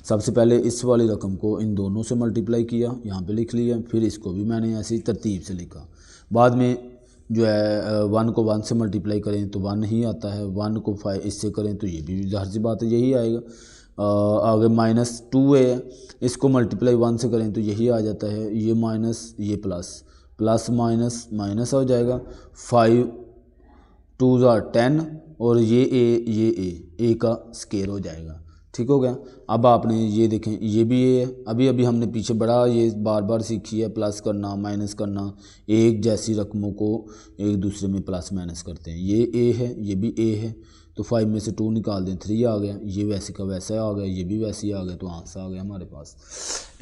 सबसे पहले इस वाली रकम को इन दोनों से मल्टीप्लाई किया, यहाँ पे लिख लिया, फिर इसको भी मैंने ऐसी तरतीब से लिखा। बाद में जो है 1 को 1 से मल्टीप्लाई करें तो 1 ही आता है, 1 को 5 इससे करें तो ये भी जाहिर सी बात है यही आएगा। आगे -2 है, इसको मल्टीप्लाई 1 से करें तो यही आ जाता है, ये माइनस ये प्लस, प्लस माइनस माइनस हो जाएगा, 5 2 10 और ये ए का स्केयर हो जाएगा, ठीक हो गया। अब आपने ये देखें, ये भी ए है, अभी हमने पीछे बड़ा ये बार बार सीखी है, प्लस करना माइनस करना, एक जैसी रकमों को एक दूसरे में प्लस माइनस करते हैं। ये ए है, ये भी ए है, तो 5 में से 2 निकाल दें 3 आ गया, ये वैसे का वैसा आ गया, ये भी वैसे ही आ गया, तो आंसर आ गया हमारे पास।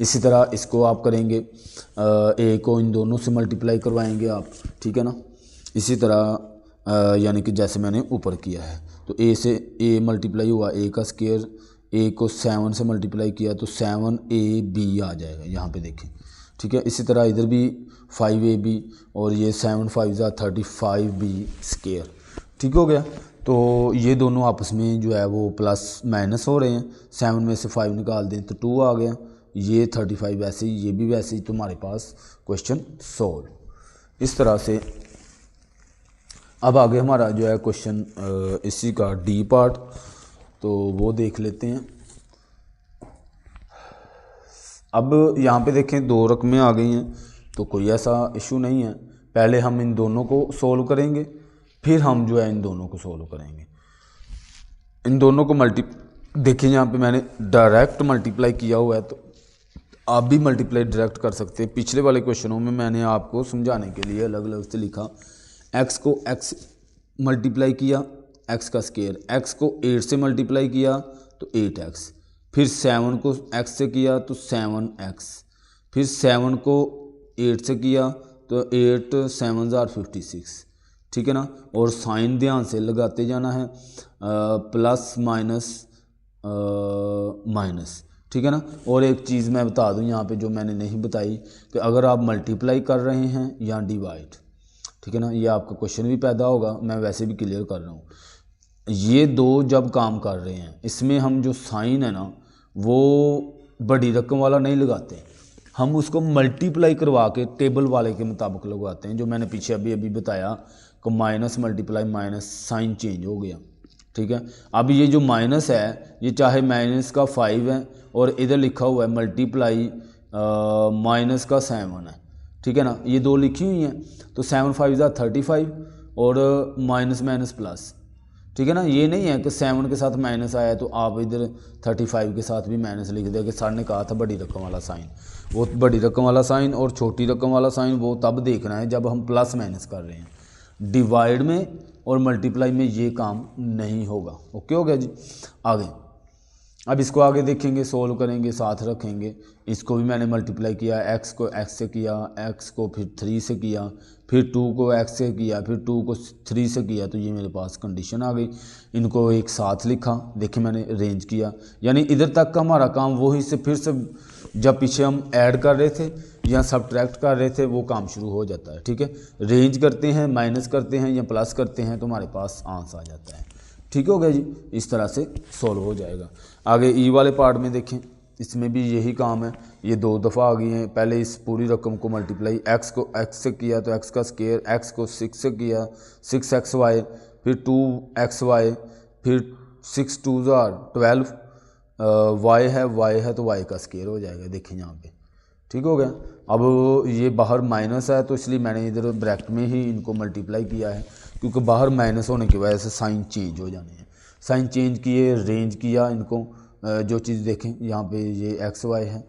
इसी तरह इसको आप करेंगे, ए को इन दोनों से मल्टीप्लाई करवाएंगे आप, ठीक है ना। इसी तरह यानी कि जैसे मैंने ऊपर किया है, तो ए से ए मल्टीप्लाई हुआ, ए का स्क्वायर, ए को 7 से मल्टीप्लाई किया तो 7ab आ जाएगा, यहाँ पे देखें, ठीक है। इसी तरह इधर भी 5ab और ये 7 5 35b स्क्वायर, ठीक हो गया। तो ये दोनों आपस में जो है वो प्लस माइनस हो रहे हैं, 7 में से 5 निकाल दें तो 2 आ गया, ये 35 वैसे ही, ये भी वैसे ही, तो हमारे पास क्वेश्चन सोल्व। इस तरह से अब आगे हमारा जो है क्वेश्चन इसी का डी पार्ट, तो वो देख लेते हैं। अब यहाँ पे देखें 2 रकमें आ गई हैं, तो कोई ऐसा इशू नहीं है। पहले हम इन दोनों को सोल्व करेंगे, फिर हम जो है इन दोनों को सोल्व करेंगे। इन दोनों को देखिए यहाँ पे मैंने डायरेक्ट मल्टीप्लाई किया हुआ है, तो आप भी मल्टीप्लाई डायरेक्ट कर सकते हैं। पिछले वाले क्वेश्चनों में मैंने आपको समझाने के लिए अलग अलग से लिखा, x को x मल्टीप्लाई किया, x का स्क्वायर, x को 8 से मल्टीप्लाई किया तो 8x, फिर 7 को x से किया तो 7x, फिर 7 को 8 से किया तो 8 7 56, ठीक है ना। और साइन ध्यान से लगाते जाना है, प्लस माइनस माइनस, ठीक है ना। और एक चीज़ मैं बता दूं यहाँ पे जो मैंने नहीं बताई, कि अगर आप मल्टीप्लाई कर रहे हैं या डिवाइड, ठीक है ना, ये आपका क्वेश्चन भी पैदा होगा, मैं वैसे भी क्लियर कर रहा हूँ। ये 2 जब काम कर रहे हैं, इसमें हम जो साइन है ना वो बड़ी रकम वाला नहीं लगाते, हम उसको मल्टीप्लाई करवा के टेबल वाले के मुताबिक लगवाते हैं, जो मैंने पीछे अभी बताया कि minus multiply minus, sign change हो गया, ठीक है। अब ये जो माइनस है ये चाहे माइनस का 5 है और इधर लिखा हुआ है मल्टीप्लाई माइनस का 7 है, ठीक है ना, ये दो लिखी हुई हैं। तो 7 5 ज़ा 35 और माइनस माइनस प्लस, ठीक है ना। ये नहीं है कि 7 के साथ माइनस आया तो आप इधर 35 के साथ भी माइनस लिख दें कि सर ने कहा था बड़ी रकम वाला साइन। वो बड़ी रकम वाला साइन और छोटी रकम वाला साइन वो तब देखना है जब हम प्लस माइनस कर रहे हैं। डिवाइड में और मल्टीप्लाई में ये काम नहीं होगा। ओके हो गया जी। आगे अब इसको आगे देखेंगे, सोल्व करेंगे, साथ रखेंगे। इसको भी मैंने मल्टीप्लाई किया, एक्स को एक्स से किया, एक्स को फिर 3 से किया, फिर 2 को एक्स से किया, फिर 2 को 3 से किया, तो ये मेरे पास कंडीशन आ गई। इनको एक साथ लिखा, देखिए मैंने रेंज किया, यानी इधर तक का हमारा काम वही से फिर से जब पीछे हम ऐड कर रहे थे या सब्ट्रैक्ट कर रहे थे वो काम शुरू हो जाता है, ठीक है। रेंज करते हैं, माइनस करते हैं या प्लस करते हैं तो हमारे पास आंसर आ जाता है। ठीक हो गया जी, इस तरह से सॉल्व हो जाएगा। आगे ई वाले पार्ट में देखें, इसमें भी यही काम है। ये 2 दफ़ा आ गई हैं। पहले इस पूरी रकम को मल्टीप्लाई एक्स को एक्स से किया तो एक्स का स्केयर, एक्स को 6 से किया 6xy, फिर 2xy, फिर 6 2 12, वाई है तो वाई का स्केयर हो जाएगा, देखें यहाँ पे। ठीक हो गया। अब ये बाहर माइनस है तो इसलिए मैंने इधर ब्रैकेट में ही इनको मल्टीप्लाई किया है, क्योंकि बाहर माइनस होने की वजह से साइन चेंज हो जाने हैं। साइन चेंज किए, रेंज किया इनको, जो चीज़ देखें यहाँ पे ये एक्स वाई है,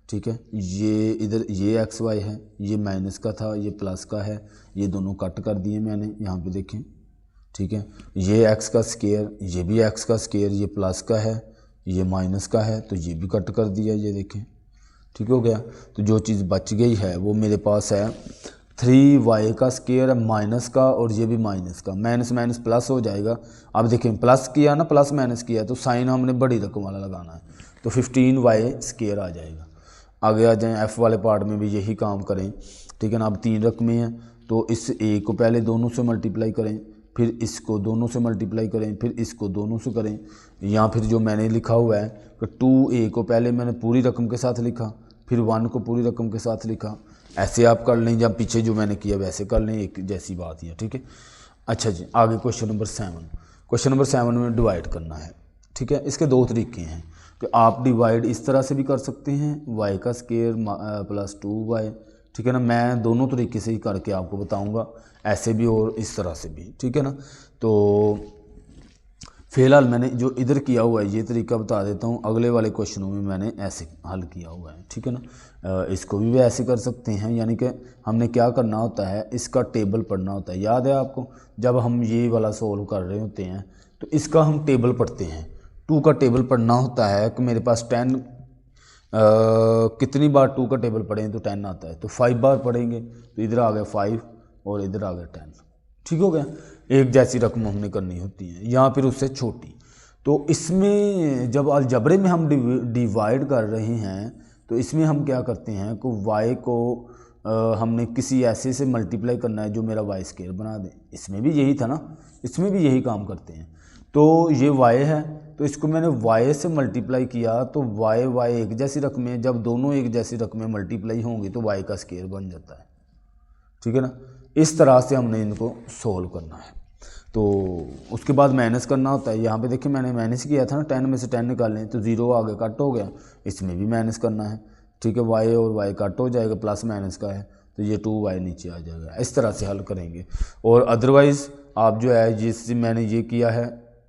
ठीक है, ये इधर ये एक्स वाई है, ये माइनस का था, ये प्लस का है, ये दोनों कट कर दिए मैंने यहाँ पे देखें, ठीक है। ये एक्स का स्केयर, ये भी एक्स का स्केयर, ये प्लस का है, ये माइनस का है, तो ये भी कट कर दिया, ये देखें। ठीक हो गया। तो जो चीज़ बच गई है वो मेरे पास है 3y का स्केयर माइनस का, और ये भी माइनस का, माइनस माइनस प्लस हो जाएगा। अब देखें प्लस किया ना, प्लस माइनस किया तो साइन हमने बड़ी रकम वाला लगाना है, तो 15y स्केयर आ जाएगा। आगे आ जाएं, एफ़ वाले पार्ट में भी यही काम करें, ठीक है ना। अब 3 रकमें हैं तो इस ए को पहले दोनों से मल्टीप्लाई करें, फिर इसको दोनों से मल्टीप्लाई करें, फिर इसको दोनों से करें, या फिर जो मैंने लिखा हुआ है कि 2a को पहले मैंने पूरी रकम के साथ लिखा, फिर 1 को पूरी रकम के साथ लिखा। ऐसे आप कर लें, जब पीछे जो मैंने किया वैसे कर लें, एक जैसी बात है, ठीक है। अच्छा जी, आगे क्वेश्चन नंबर 7। क्वेश्चन नंबर 7 में डिवाइड करना है, ठीक है। इसके 2 तरीके हैं कि आप डिवाइड इस तरह से भी कर सकते हैं, y का स्केयर प्लस 2y, ठीक है ना। मैं दोनों तरीके से ही करके आपको बताऊंगा, ऐसे भी और इस तरह से भी, ठीक है ना। तो फ़िलहाल मैंने जो इधर किया हुआ है ये तरीका बता देता हूँ, अगले वाले क्वेश्चनों में मैंने ऐसे हल किया हुआ है, ठीक है ना। इसको भी ऐसे कर सकते हैं, यानी कि हमने क्या करना होता है, इसका टेबल पढ़ना होता है। याद है आपको, जब हम ये वाला सोल्व कर रहे होते हैं तो इसका हम टेबल पढ़ते हैं। 2 का टेबल पढ़ना होता है कि मेरे पास 10 कितनी बार 2 का टेबल पढ़ें तो 10 आता है, तो 5 बार पढ़ेंगे तो इधर आ गया 5 और इधर आ गया 10। ठीक हो गया। एक जैसी रकम हमने करनी होती है, या फिर उससे छोटी। तो इसमें जब अलजबरे में हम डिवाइड कर रहे हैं तो इसमें हम क्या करते हैं कि y को हमने किसी ऐसे से मल्टीप्लाई करना है जो मेरा y स्केयर बना दे। इसमें भी यही था ना, इसमें भी यही काम करते हैं। तो ये y है तो इसको मैंने y से मल्टीप्लाई किया, तो y एक जैसी रकमें, जब दोनों एक जैसी रकमें मल्टीप्लाई होंगी तो y का स्केयर बन जाता है, ठीक है ना। इस तरह से हमने इनको सोल्व करना है। तो उसके बाद माइनस करना होता है। यहाँ पे देखिए मैंने माइनस किया था ना, 10 में से 10 निकालें तो 0 आगे कट हो गया, इसमें भी माइनस करना है, ठीक है। y और y कट हो जाएगा, प्लस माइनस का है तो ये 2y नीचे आ जाएगा। इस तरह से हल करेंगे। और अदरवाइज़ आप जो है जिससे मैंने ये किया है,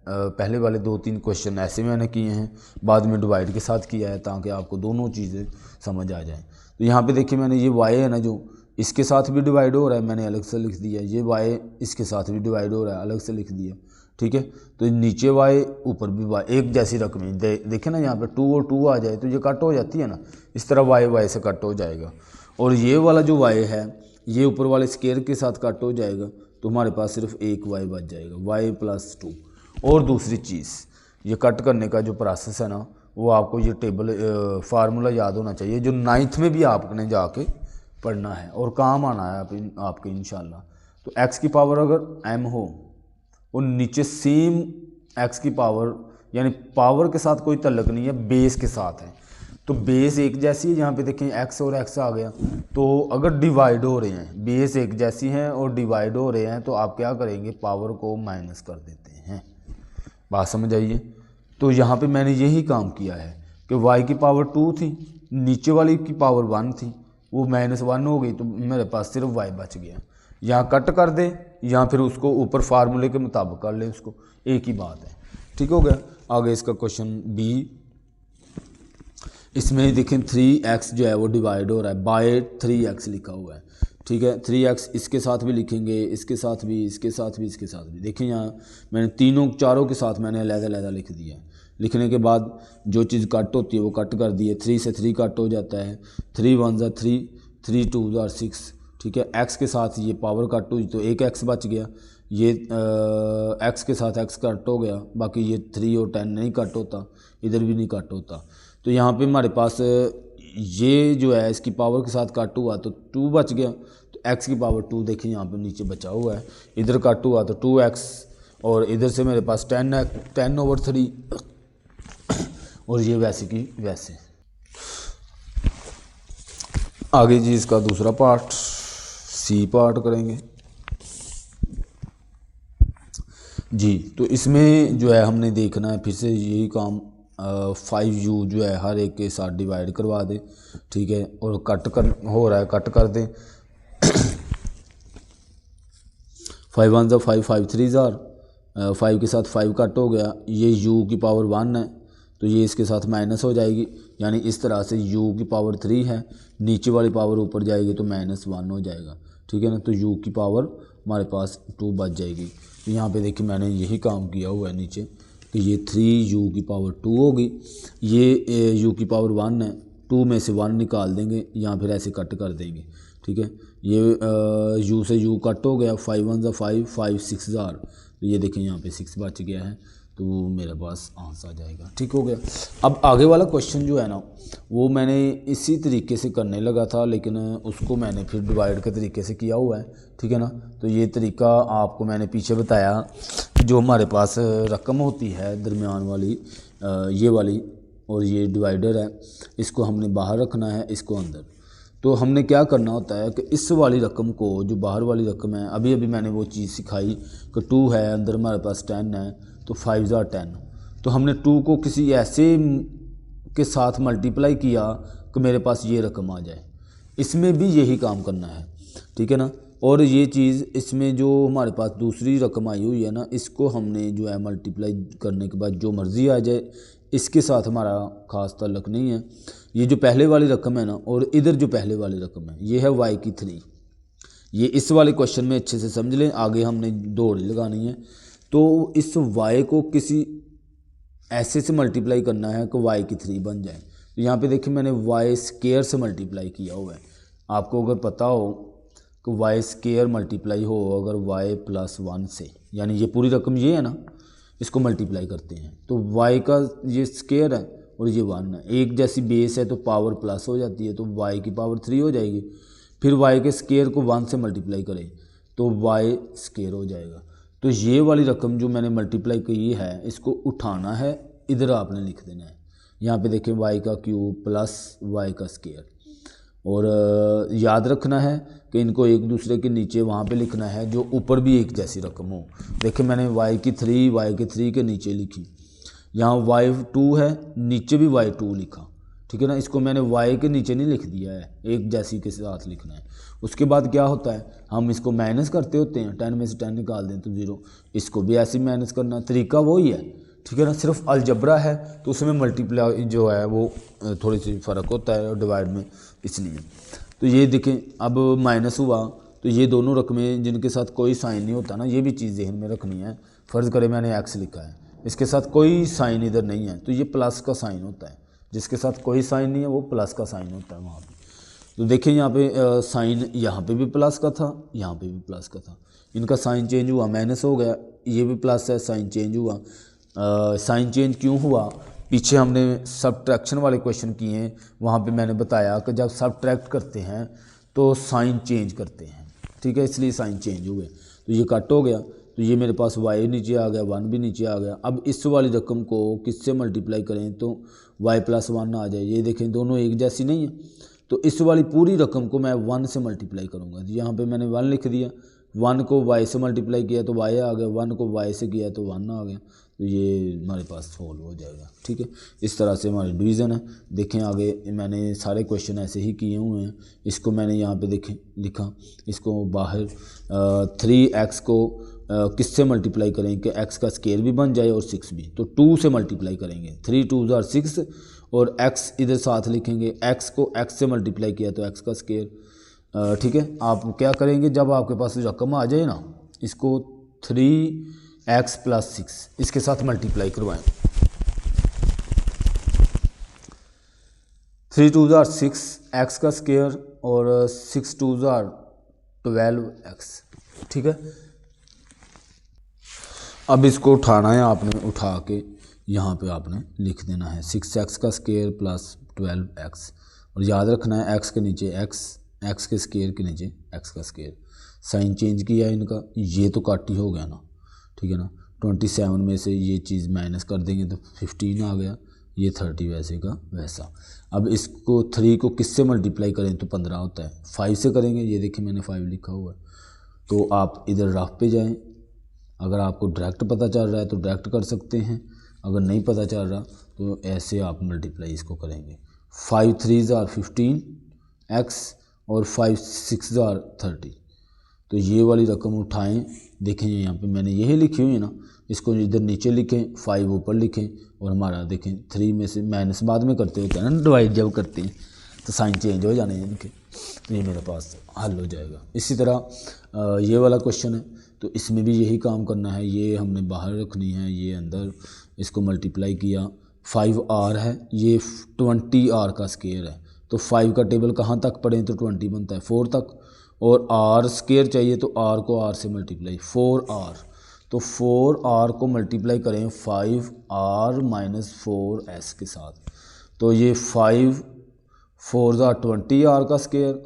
पहले वाले 2-3 क्वेश्चन ऐसे मैंने किए हैं, बाद में डिवाइड के साथ किया है ताकि आपको दोनों चीज़ें समझ आ जाएँ। तो यहाँ पे देखिए मैंने ये y है ना, जो इसके साथ भी डिवाइड हो रहा है, मैंने अलग से लिख दिया। ये y इसके साथ भी डिवाइड हो रहा है, अलग से लिख दिया, ठीक है। तो नीचे y ऊपर भी y, एक जैसी रकमें देखें ना, यहाँ पे 2 और 2 आ जाए तो ये कट हो जाती है ना, इस तरह y से कट हो जाएगा। और ये वाला जो y है ये ऊपर वाले स्केयर के साथ कट हो जाएगा, तो हमारे पास सिर्फ एक y बच जाएगा, y + 2। और दूसरी चीज़, ये कट करने का जो प्रोसेस है ना, वो आपको ये टेबल फार्मूला याद होना चाहिए, जो 9th में भी आपने जाके पढ़ना है और काम आना है आपके इंशाल्लाह। तो x की पावर अगर m हो और नीचे सेम x की पावर, यानी पावर के साथ कोई तल्लक नहीं है, बेस के साथ है, तो बेस एक जैसी है। यहाँ पे देखें x और x आ गया, तो अगर डिवाइड हो रहे हैं, बेस एक जैसी हैं और डिवाइड हो रहे हैं, तो आप क्या करेंगे, पावर को माइनस कर देते हैं। बात समझ आइए। तो यहाँ पे मैंने यही काम किया है कि y की पावर 2 थी, नीचे वाली की पावर 1 थी, वो -1 हो गई, तो मेरे पास सिर्फ y बच गया। यहाँ कट कर दे या फिर उसको ऊपर फार्मूले के मुताबिक कर ले, उसको एक ही बात है। ठीक हो गया। आगे इसका क्वेश्चन बी, इसमें देखें 3x जो है वो डिवाइड हो रहा है बाय 3x लिखा हुआ है। ठीक है, 3x इसके साथ भी लिखेंगे, इसके साथ भी, इसके साथ भी, इसके साथ भी। देखिए यहाँ मैंने तीनों चारों के साथ मैंने अलग-अलग लिख दिया है। लिखने के बाद जो चीज़ कट होती है वो कट कर दी है। 3 से 3 कट हो जाता है, 3 1 ज़ा 3, 3 2 ज़ा 6। ठीक है, x के साथ ये पावर कट हुई तो एक x बच गया, ये x के साथ x कट हो गया, बाकी ये 3 और 10 नहीं कट होता, इधर भी नहीं कट होता। तो यहाँ पे हमारे पास ये जो है इसकी पावर के साथ कट हुआ तो 2 बच गया, तो x की पावर 2 देखिए यहाँ पे नीचे बचा हुआ है। इधर कट हुआ तो 2x, और इधर से मेरे पास 10/3 और ये वैसे की वैसे। आगे जी इसका दूसरा पार्ट, सी पार्ट करेंगे जी। तो इसमें जो है हमने देखना है फिर से यही काम, 5u जो है हर एक के साथ डिवाइड करवा दें। ठीक है, और कट कर हो रहा है, कट कर दें। 5 1 ज़ा 5, 5 3 ज़ार, 5 के साथ 5 कट हो गया, ये u की पावर 1 है तो ये इसके साथ माइनस हो जाएगी, यानी इस तरह से u की पावर 3 है, नीचे वाली पावर ऊपर जाएगी तो -1 हो जाएगा। ठीक है ना, तो u की पावर हमारे पास 2 बच जाएगी। तो यहाँ पे देखिए मैंने यही काम किया हुआ है नीचे कि ये 3u की पावर 2 होगी, ये u की पावर 1 है, 2 में से 1 निकाल देंगे या फिर ऐसे कट कर देंगे। ठीक है, ये u से u कट हो गया, 5 1 ज़ा 5, 5 6 ज़ार, तो ये देखें यहाँ पे 6 बच गया है, तो वो मेरे पास आंसर आ जाएगा। ठीक हो गया। अब आगे वाला क्वेश्चन जो है ना वो मैंने इसी तरीके से करने लगा था, लेकिन उसको मैंने फिर डिवाइड के तरीके से किया हुआ है। ठीक है ना, तो ये तरीका आपको मैंने पीछे बताया। जो हमारे पास रकम होती है दरमियान वाली, ये वाली, और ये डिवाइडर है, इसको हमने बाहर रखना है, इसको अंदर। तो हमने क्या करना होता है कि इस वाली रकम को, जो बाहर वाली रकम है, अभी अभी मैंने वो चीज़ सिखाई कि 2 है, अंदर हमारे पास 10 है, तो 5 ज़ा 10, तो हमने 2 को किसी ऐसे के साथ मल्टीप्लाई किया कि मेरे पास ये रकम आ जाए। इसमें भी यही काम करना है। ठीक है ना, और ये चीज़ इसमें जो हमारे पास दूसरी रकम आई हुई है ना, इसको हमने जो है मल्टीप्लाई करने के बाद जो मर्ज़ी आ जाए, इसके साथ हमारा ख़ास ताल्लुक़ नहीं है। ये जो पहले वाली रकम है ना, और इधर जो पहले वाली रकम है, ये है y की 3। ये इस वाले क्वेश्चन में अच्छे से समझ लें, आगे हमने दौड़ लगानी है। तो इस y को किसी ऐसे से मल्टीप्लाई करना है कि y की 3 बन जाए। तो यहाँ पे देखिए मैंने y स्क्वायर से मल्टीप्लाई किया हुआ है। आपको अगर पता हो कि y स्क्वायर मल्टीप्लाई हो अगर y + 1 से, यानी ये पूरी रकम ये है ना, इसको मल्टीप्लाई करते हैं तो y का ये स्क्वायर है और ये 1 है, एक जैसी बेस है तो पावर प्लस हो जाती है, तो y की पावर 3 हो जाएगी। फिर y के स्क्वायर को 1 से मल्टीप्लाई करें तो y स्क्वायर हो जाएगा। तो ये वाली रकम जो मैंने मल्टीप्लाई की है, इसको उठाना है, इधर आपने लिख देना है। यहाँ पे देखें y का क्यूब प्लस y का स्क्वायर, और याद रखना है कि इनको एक दूसरे के नीचे वहाँ पे लिखना है जो ऊपर भी एक जैसी रकम हो। देखिए मैंने y की 3 के नीचे लिखी, यहाँ y2 है, नीचे भी y2 लिखा। ठीक है ना, इसको मैंने y के नीचे नहीं लिख दिया है, एक जैसी के साथ लिखना है। उसके बाद क्या होता है, हम इसको माइनस करते होते हैं, 10 में से 10 निकाल दें तो 0, इसको भी ऐसे ही माइनस करना, तरीका वही है। ठीक है ना, सिर्फ अलजबरा है तो उसमें मल्टीप्लाई जो है वो थोड़ी सी फ़र्क होता है डिवाइड में, इसलिए। तो ये देखें अब माइनस हुआ तो ये दोनों रकमें जिनके साथ कोई साइन नहीं होता ना, ये भी चीज़ जहन में रखनी है। फ़र्ज़ करें मैंने x लिखा है, इसके साथ कोई साइन इधर नहीं है तो ये प्लस का साइन होता है, जिसके साथ कोई साइन नहीं है वो प्लस का साइन होता है वहाँ पे। तो देखिए यहाँ पे साइन यहाँ पे भी प्लस का था, यहाँ पे भी प्लस का था, इनका साइन चेंज हुआ, माइनस हो गया, ये भी प्लस है, साइन चेंज हुआ। साइन चेंज क्यों हुआ, पीछे हमने सब्ट्रैक्शन वाले क्वेश्चन किए हैं, वहाँ पे मैंने बताया कि जब सब्ट्रैक्ट करते हैं तो साइन चेंज करते हैं। ठीक है, इसलिए साइन चेंज हुए, तो ये कट हो गया, तो ये मेरे पास y नीचे आ गया, 1 भी नीचे आ गया। अब इस वाली रकम को किससे मल्टीप्लाई करें तो y + 1 आ जाए। ये देखें दोनों एक जैसी नहीं है, तो इस वाली पूरी रकम को मैं 1 से मल्टीप्लाई करूँगा। यहाँ पे मैंने 1 लिख दिया, 1 को y से मल्टीप्लाई किया तो y आ गया, 1 को y से किया तो 1 आ गया। तो ये हमारे पास सॉल्व हो जाएगा। ठीक है, इस तरह से हमारी डिवीज़न है। देखें आगे मैंने सारे क्वेश्चन ऐसे ही किए हुए हैं। इसको मैंने यहाँ पे देखें लिखा, इसको बाहर 3x को किससे मल्टीप्लाई करें कि x का स्केयर भी बन जाए और 6 भी, तो 2 से मल्टीप्लाई करेंगे। 3 2 ज़ार 6 और x इधर साथ लिखेंगे। x को x से मल्टीप्लाई किया तो x का स्केयर। ठीक है, आप क्या करेंगे जब आपके पास रकम आ जाए ना, इसको 3x + 6 इसके साथ मल्टीप्लाई करवाएं। 3 2 ज़ार 6 x का स्केयर और 6 2 ज़ार 12x। ठीक है, अब इसको उठाना है आपने, उठा के यहाँ पे आपने लिख देना है 6x का स्केयर प्लस 12x, और याद रखना है x के नीचे x के स्केयर के नीचे x का स्केयर। साइन चेंज किया है इनका, ये तो काट ही हो गया ना। ठीक है ना, 27 में से ये चीज़ माइनस कर देंगे तो 15 आ गया, ये 30 वैसे का वैसा। अब इसको 3 को किससे मल्टीप्लाई करें तो 15 होता है, 5 से करेंगे। ये देखिए मैंने 5 लिखा हुआ है। तो आप इधर रफ पे जाएं, अगर आपको डायरेक्ट पता चल रहा है तो डायरेक्ट कर सकते हैं, अगर नहीं पता चल रहा तो ऐसे आप मल्टीप्लाई इसको करेंगे। 5 3 ज़ार 15x और 5 6 ज़ार 30। तो ये वाली रकम उठाएं। देखें यहाँ पे मैंने यही लिखी हुई है ना, इसको इधर नीचे लिखें, 5 ऊपर लिखें, और हमारा देखें 3 में से माइनस बाद में करते होते हैं ना, डिवाइड जब करते हैं तो साइन चेंज हो जाने हैं इनके। तो ये मेरे पास हल हो जाएगा। इसी तरह ये वाला क्वेश्चन है, तो इसमें भी यही काम करना है। ये हमने बाहर रखनी है, ये अंदर, इसको मल्टीप्लाई किया। 5r है, ये 20r का स्केयर है। तो 5 का टेबल कहाँ तक पढ़ें तो 20 बनता है 4 तक, और r स्केयर चाहिए तो r को r से मल्टीप्लाई 4r। तो 4r को मल्टीप्लाई करें 5r माइनस 4s के साथ। तो ये 5 4 ज़ार 20r का स्केयर,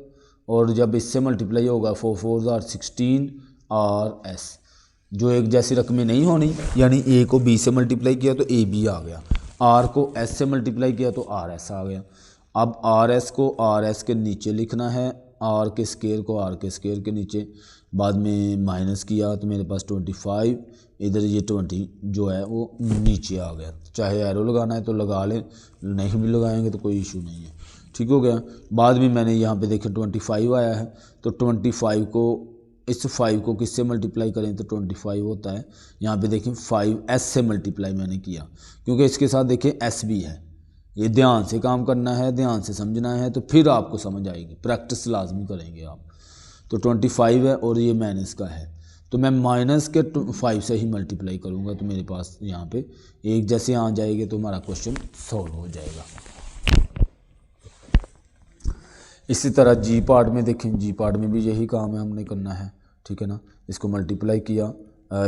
और जब इससे मल्टीप्लाई होगा 4 4 ज़ार 16r s। जो एक जैसी रकमें नहीं होनी, यानी a को b से मल्टीप्लाई किया तो a b आ गया, r को s से मल्टीप्लाई किया तो r s आ गया। अब r s को r s के नीचे लिखना है, r के स्केयर को r के स्केयर के नीचे, बाद में माइनस किया तो मेरे पास 25, इधर ये 20 जो है वो नीचे आ गया। चाहे एरो लगाना है तो लगा लें, नहीं भी लगाएंगे तो कोई इशू नहीं है। ठीक हो गया। बाद में मैंने यहाँ पे देखें 25 आया है, तो 25 को इस 5 को किससे मल्टीप्लाई करें तो 25 होता है। यहाँ पे देखें 5s से मल्टीप्लाई मैंने किया, क्योंकि इसके साथ देखें s भी है। ये ध्यान से काम करना है, ध्यान से समझना है, तो फिर आपको समझ आएगी, प्रैक्टिस लाजमी करेंगे आप। तो 25 है और ये माइनस का है, तो मैं माइनस के 5 से ही मल्टीप्लाई करूँगा, तो मेरे पास यहाँ पे एक जैसे आ जाएगी, तो हमारा क्वेश्चन सॉल्व हो जाएगा। इसी तरह जी पार्ट में देखें, जी पार्ट में भी यही काम है हमने करना है। ठीक है ना, इसको मल्टीप्लाई किया,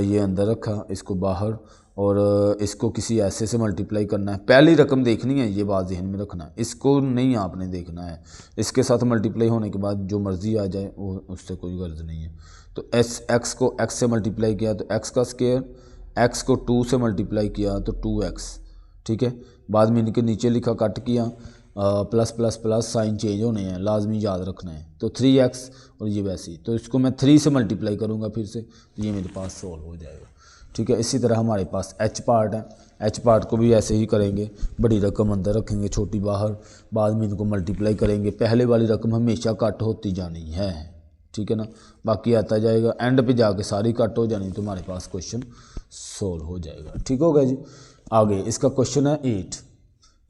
ये अंदर रखा, इसको बाहर, और इसको किसी ऐसे से मल्टीप्लाई करना है। पहली रकम देखनी है, ये बात ज़हन में रखना है, इसको नहीं आपने देखना है। इसके साथ मल्टीप्लाई होने के बाद जो मर्ज़ी आ जाए वो उससे कोई गर्ज नहीं है। तो x को x से मल्टीप्लाई किया तो x का स्केयर, x को 2 से मल्टीप्लाई किया तो 2x। ठीक है, बाद में इनके नीचे लिखा, कट किया, plus plus plus sign change होने हैं, लाजमी याद रखना है। तो 3x और ये वैसे ही, तो इसको मैं 3 से मल्टीप्लाई करूँगा फिर से, तो ये मेरे पास सॉल्व हो जाएगा। ठीक है, इसी तरह हमारे पास h पार्ट है, h पार्ट को भी ऐसे ही करेंगे, बड़ी रकम अंदर रखेंगे, छोटी बाहर, बाद में इनको मल्टीप्लाई करेंगे। पहले वाली रकम हमेशा कट होती जानी है। ठीक है ना, बाकी आता जाएगा, एंड पे जाके सारी कट हो जानी, तो हमारे पास क्वेश्चन सॉल्व हो जाएगा। ठीक हो गया जी। आगे इसका क्वेश्चन है 8,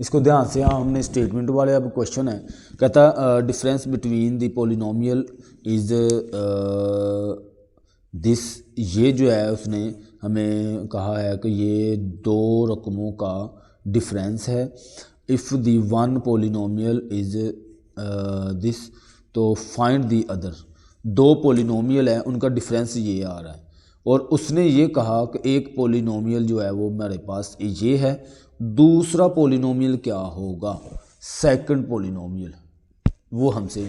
इसको ध्यान से, हाँ हमने स्टेटमेंट वाले, अब क्वेश्चन है, कहता difference between the polynomial is this. ये जो है उसने हमें कहा है कि ये दो रकमों का डिफरेंस है। If the one polynomial is this, तो फाइंड द अदर। दो पोलिनोमियल है, उनका डिफरेंस ये आ रहा है, और उसने ये कहा कि एक पोलिनोमियल जो है वो मेरे पास ये है, दूसरा पोलिनोमियल क्या होगा, सेकंड पोलिनोमियल, वो हमसे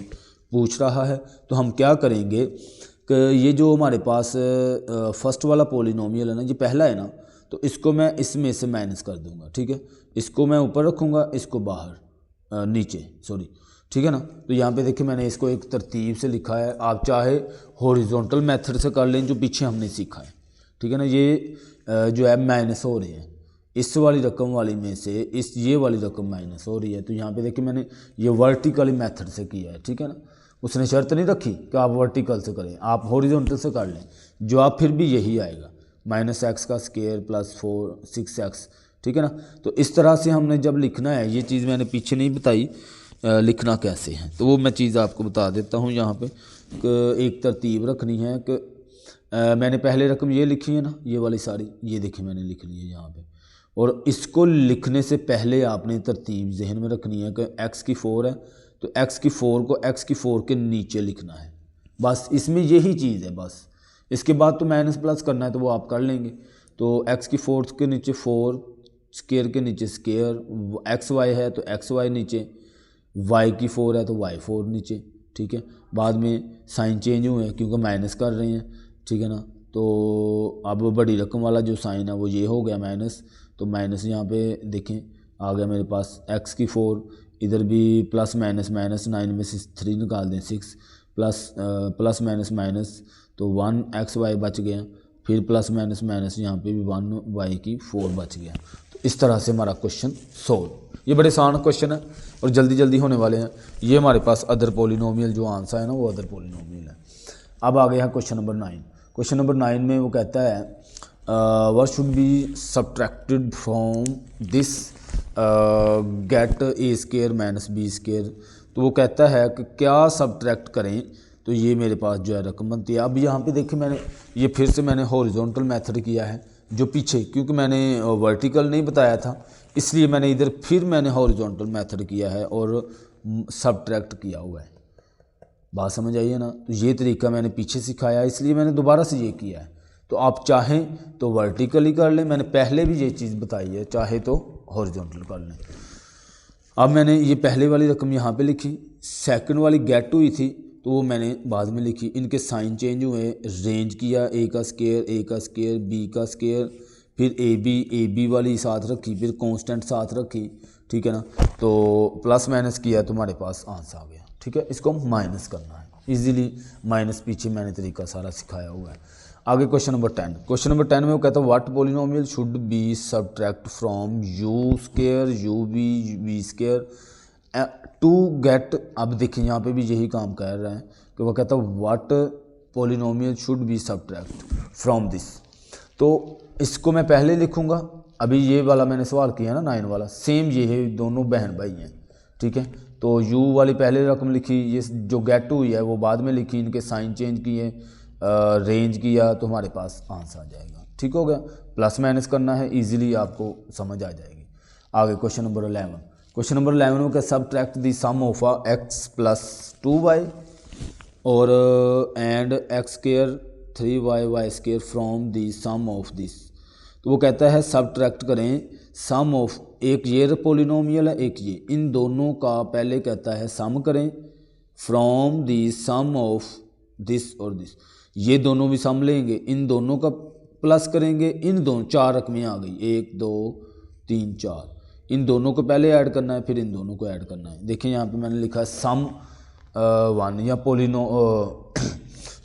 पूछ रहा है। तो हम क्या करेंगे कि ये जो हमारे पास फर्स्ट वाला पोलिनोमियल है ना, ये पहला है ना, तो इसको मैं इसमें से माइनस कर दूंगा। ठीक है, इसको मैं ऊपर रखूँगा, इसको बाहर नीचे, सॉरी, ठीक है ना। तो यहाँ पे देखिए मैंने इसको एक तरतीब से लिखा है, आप चाहे हॉरिजॉन्टल मेथड से कर लें जो पीछे हमने सीखा है, ठीक है ना। ये जो है माइनस हो रहे हैं, इस वाली रकम वाली में से ये वाली रकम माइनस हो रही है। तो यहाँ पे देखिए मैंने ये वर्टिकली मेथड से किया है, ठीक है ना। उसने शर्त नहीं रखी कि आप वर्टिकल से करें, आप हॉरिजॉन्टल से कर लें, जवाब फिर भी यही आएगा, -x का स्क्वायर प्लस 6x, ठीक है ना। तो इस तरह से हमने जब लिखना है, ये चीज़ मैंने पीछे नहीं बताई लिखना कैसे है, तो वो मैं चीज़ आपको बता देता हूँ। यहाँ पे एक तरतीब रखनी है कि मैंने पहले रकम ये लिखी है ना, ये वाली सारी, ये देखिए मैंने लिख ली है यहाँ पे, और इसको लिखने से पहले आपने तरतीब जहन में रखनी है कि x की 4 है, तो x की 4 को x की 4 के नीचे लिखना है, बस इसमें यही चीज़ है बस। इसके बाद तो माइनस प्लस करना है तो वो आप कर लेंगे। तो x की 4 के नीचे 4, स्केयर के नीचे स्केयर, एक्स वाई है तो एक्स वाई नीचे, y की 4 है तो y 4 नीचे, ठीक है। बाद में साइन चेंज हुए हैं क्योंकि माइनस कर रहे हैं, ठीक है ना। तो अब बड़ी रकम वाला जो साइन है वो ये हो गया माइनस, तो माइनस यहाँ पे देखें आ गया मेरे पास x की 4, इधर भी प्लस माइनस माइनस, 9 में से 3 निकाल दें 6, प्लस माइनस माइनस, तो 1xy बच गया, फिर प्लस माइनस माइनस यहाँ पे भी 1y की 4 बच गया। तो इस तरह से हमारा क्वेश्चन सोल्व। ये बड़े आसान क्वेश्चन है और जल्दी जल्दी होने वाले हैं। ये हमारे पास अदर पोलिनोमियल जो आंसर है ना वो अदर पोलिनोमियल है। अब आ गया क्वेश्चन नंबर 9। क्वेश्चन नंबर 9 में वो कहता है what should be subtracted from this get a square minus b square. तो वो कहता है कि क्या सब्ट्रैक्ट करें, तो ये मेरे पास जो है रकम बनती है। अब यहाँ पे देखिए मैंने ये फिर से मैंने हॉरिजॉन्टल मेथड किया है जो पीछे, क्योंकि मैंने वर्टिकल नहीं बताया था इसलिए मैंने इधर फिर मैंने हॉरिजॉन्टल मेथड किया है और सब्ट्रैक्ट किया हुआ है। बात समझ आई है ना। तो ये तरीका मैंने पीछे सिखाया इसलिए मैंने दोबारा से ये किया है। तो आप चाहें तो वर्टिकली कर लें, मैंने पहले भी ये चीज़ बताई है, चाहे तो हॉरिजॉन्टल कर लें। अब मैंने ये पहले वाली रकम यहाँ पे लिखी, सेकंड वाली गेट हुई थी तो वो मैंने बाद में लिखी। इनके साइन चेंज हुए, रेंज किया, ए का स्क्वायर बी का स्क्वायर, फिर ए बी वाली साथ रखी, फिर कांस्टेंट साथ रखी, ठीक है ना। तो प्लस माइनस किया तो हमारे पास आंसर आ गया, ठीक है। इसको माइनस करना है इजीली, माइनस पीछे मैंने तरीका सारा सिखाया हुआ है। आगे क्वेश्चन नंबर 10। क्वेश्चन नंबर 10 में वो कहता है what polynomial should be subtract from u square u b square to get. अब देखिए यहाँ पे भी यही काम कर रहा है कि वो कहता है what polynomial should be subtract from this. तो इसको मैं पहले लिखूँगा, अभी ये वाला मैंने सवाल किया ना 9 वाला, सेम ये है, दोनों बहन भाई हैं, ठीक है। तो यू वाली पहले रकम लिखी, ये जो गेट हुई है वो बाद में लिखी, इनके साइन चेंज किए, रेंज किया, तो हमारे पास आंसर आ जाएगा, ठीक हो गया। प्लस माइनस करना है, इजीली आपको समझ आ जाएगी। आगे क्वेश्चन नंबर 11। क्वेश्चन नंबर 11 में क्या subtract the sum of x plus 2y और and x square 3y square from the sum of this. तो वो कहता है सब्ट्रैक्ट करें सम ऑफ, एक ये पॉलिनोमियल है एक ये, इन दोनों का पहले कहता है सम करें from the sum of this और दिस। ये दोनों भी सम लेंगे, इन दोनों का प्लस करेंगे, इन दोनों 4 रकमें आ गई, 1 2 3 4, इन दोनों को पहले ऐड करना है फिर इन दोनों को ऐड करना है। देखिए यहाँ पे मैंने लिखा है सम 1 या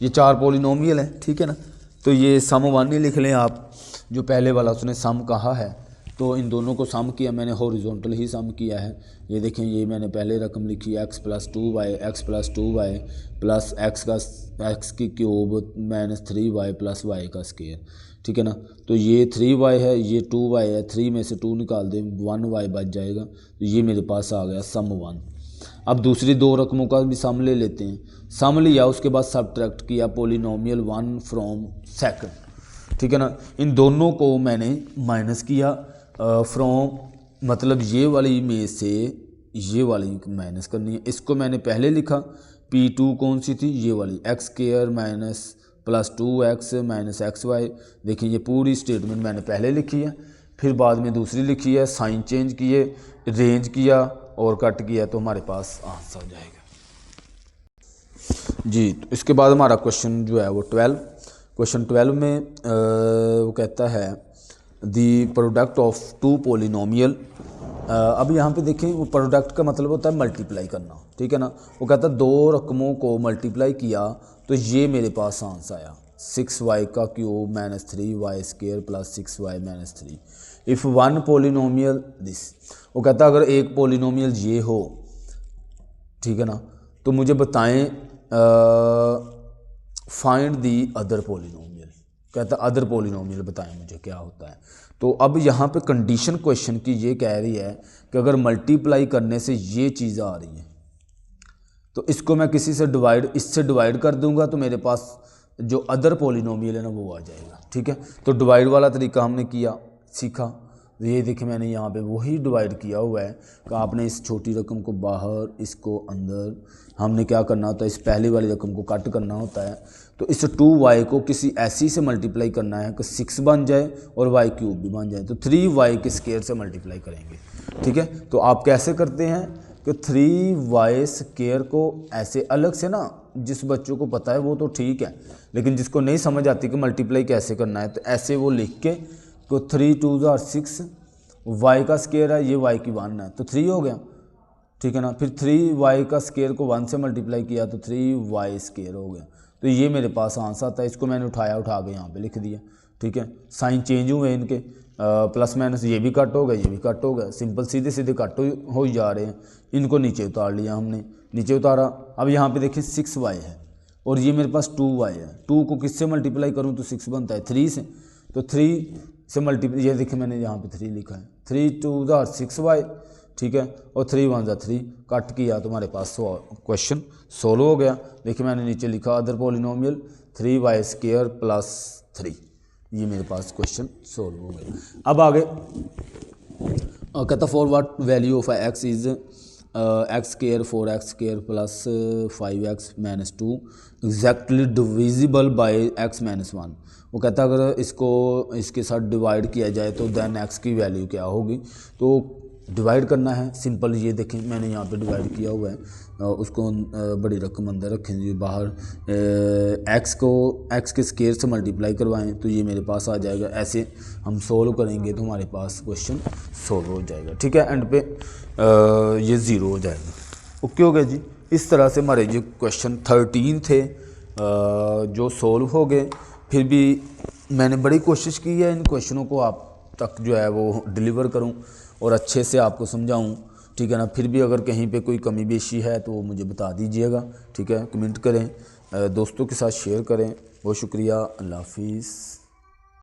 ये 4 पॉलिनोमियल है, ठीक है ना। तो ये सम 1 ही लिख लें आप, जो पहले वाला उसने सम कहा है, तो इन दोनों को सम किया मैंने, हॉरिजॉन्टल ही सम किया है। ये देखें ये मैंने पहले रकम लिखी x plus 2y plus x की cube minus 3y plus y का स्क्वायर, ठीक है ना। तो ये 3y है, ये 2y है, 3 में से 2 निकाल दें 1y बच जाएगा। तो ये मेरे पास आ गया सम 1। अब दूसरी 2 रकमों का भी सम ले लेते हैं। सम लिया, उसके बाद सब्ट्रैक्ट किया पॉलिनोमियल 1 फ्रॉम सेकंड, ठीक है ना। इन दोनों को मैंने माइनस किया फ्रॉम, मतलब ये वाली में से ये वाली माइनस करनी है। इसको मैंने पहले लिखा, P2 कौन सी थी, ये वाली, x square minus plus 2x minus XY। देखिए ये पूरी स्टेटमेंट मैंने पहले लिखी है, फिर बाद में दूसरी लिखी है, साइन चेंज किए, रेंज किया और कट किया, तो हमारे पास आंसर आ जाएगा जी। तो इसके बाद हमारा क्वेश्चन जो है वो 12। क्वेश्चन 12 में वो कहता है द प्रोडक्ट ऑफ 2 पॉलिनोमियल अब यहाँ पे देखें, वो प्रोडक्ट का मतलब होता है मल्टीप्लाई करना, ठीक है ना। वो कहता है 2 रकमों को मल्टीप्लाई किया तो ये मेरे पास आंसर आया 6y का cube minus 3y² plus 6y minus 3। If one polynomial this, वो कहता है अगर एक पोलिनोमियल ये हो, ठीक है ना, तो मुझे बताएं फाइंड दी अदर पोलिनोमियल। कहता अदर पोलिनोमियल बताएं मुझे क्या होता है। तो अब यहाँ पे कंडीशन क्वेश्चन की ये कह रही है कि अगर मल्टीप्लाई करने से ये चीज़ आ रही है तो इसको मैं किसी से इससे डिवाइड कर दूंगा तो मेरे पास जो अदर पोलिनोमियल है ना वो आ जाएगा, ठीक है। तो डिवाइड वाला तरीका हमने किया, सीखा। ये देखिए मैंने यहाँ पे वही डिवाइड किया हुआ है कि आपने इस छोटी रकम को बाहर, इसको अंदर, हमने क्या करना होता है, इस पहली वाली रकम को कट करना होता है। तो इस 2y को किसी ऐसी से मल्टीप्लाई करना है कि 6 बन जाए और y³ भी बन जाए, तो 3y² से मल्टीप्लाई करेंगे, ठीक है। तो आप कैसे करते हैं कि 3y² को ऐसे अलग से ना, जिस बच्चों को पता है वो तो ठीक है, लेकिन जिसको नहीं समझ आती कि मल्टीप्लाई कैसे करना है, तो ऐसे वो लिख के तो 3 2 6, y² है, ये y³ है तो 3 हो गया, ठीक है ना। फिर 3y² को 1 से मल्टीप्लाई किया तो 3y² हो गया। तो ये मेरे पास आंसर आता है। इसको मैंने उठा के यहाँ पे लिख दिया, ठीक है। साइन चेंज हुए इनके, प्लस माइनस ये भी कट हो गया, ये भी कट हो गया, सिंपल सीधे सीधे कट हो ही जा रहे हैं। इनको नीचे उतार लिया हमने, नीचे उतारा। अब यहाँ पे देखिए 6y है और ये मेरे पास 2y है। 2 को किससे मल्टीप्लाई करूँ तो 6 बनता है 3 से, तो 3 से मल्टीप्लाई, ये देखिए मैंने यहाँ पे 3 लिखा है, 3 2 6y, ठीक है, और 3 1 3 कट किया तो हमारे पास क्वेश्चन सोल्व हो गया। देखिए मैंने नीचे लिखा अदर पोलिनोमियल 3y² प्लस 3, ये मेरे पास क्वेश्चन सोल्व हो गया। अब आगे कहता for what value of x is x² 4x² plus 5x minus 2 exactly divisible by x minus 1। वो कहता अगर इसको इसके साथ डिवाइड किया जाए तो देन x की वैल्यू क्या होगी। तो डिवाइड करना है सिंपल, ये देखें मैंने यहाँ पे डिवाइड किया हुआ है, उसको बड़ी रकम अंदर रखें जी, बाहर x को x के स्क्वायर से मल्टीप्लाई करवाएं तो ये मेरे पास आ जाएगा। ऐसे हम सोल्व करेंगे तो हमारे पास क्वेश्चन सोल्व हो जाएगा, ठीक है। एंड पे ये 0 हो जाएगा। ओके हो गया जी। इस तरह से हमारे जो क्वेश्चन 13 थे जो सोल्व हो गए। फिर भी मैंने बड़ी कोशिश की है इन क्वेश्चनों को आप तक जो है वो डिलीवर करूं और अच्छे से आपको समझाऊं, ठीक है ना। फिर भी अगर कहीं पे कोई कमी बेशी है तो वो मुझे बता दीजिएगा, ठीक है। कमेंट करें, दोस्तों के साथ शेयर करें। बहुत शुक्रिया, अल्लाह हाफिज़।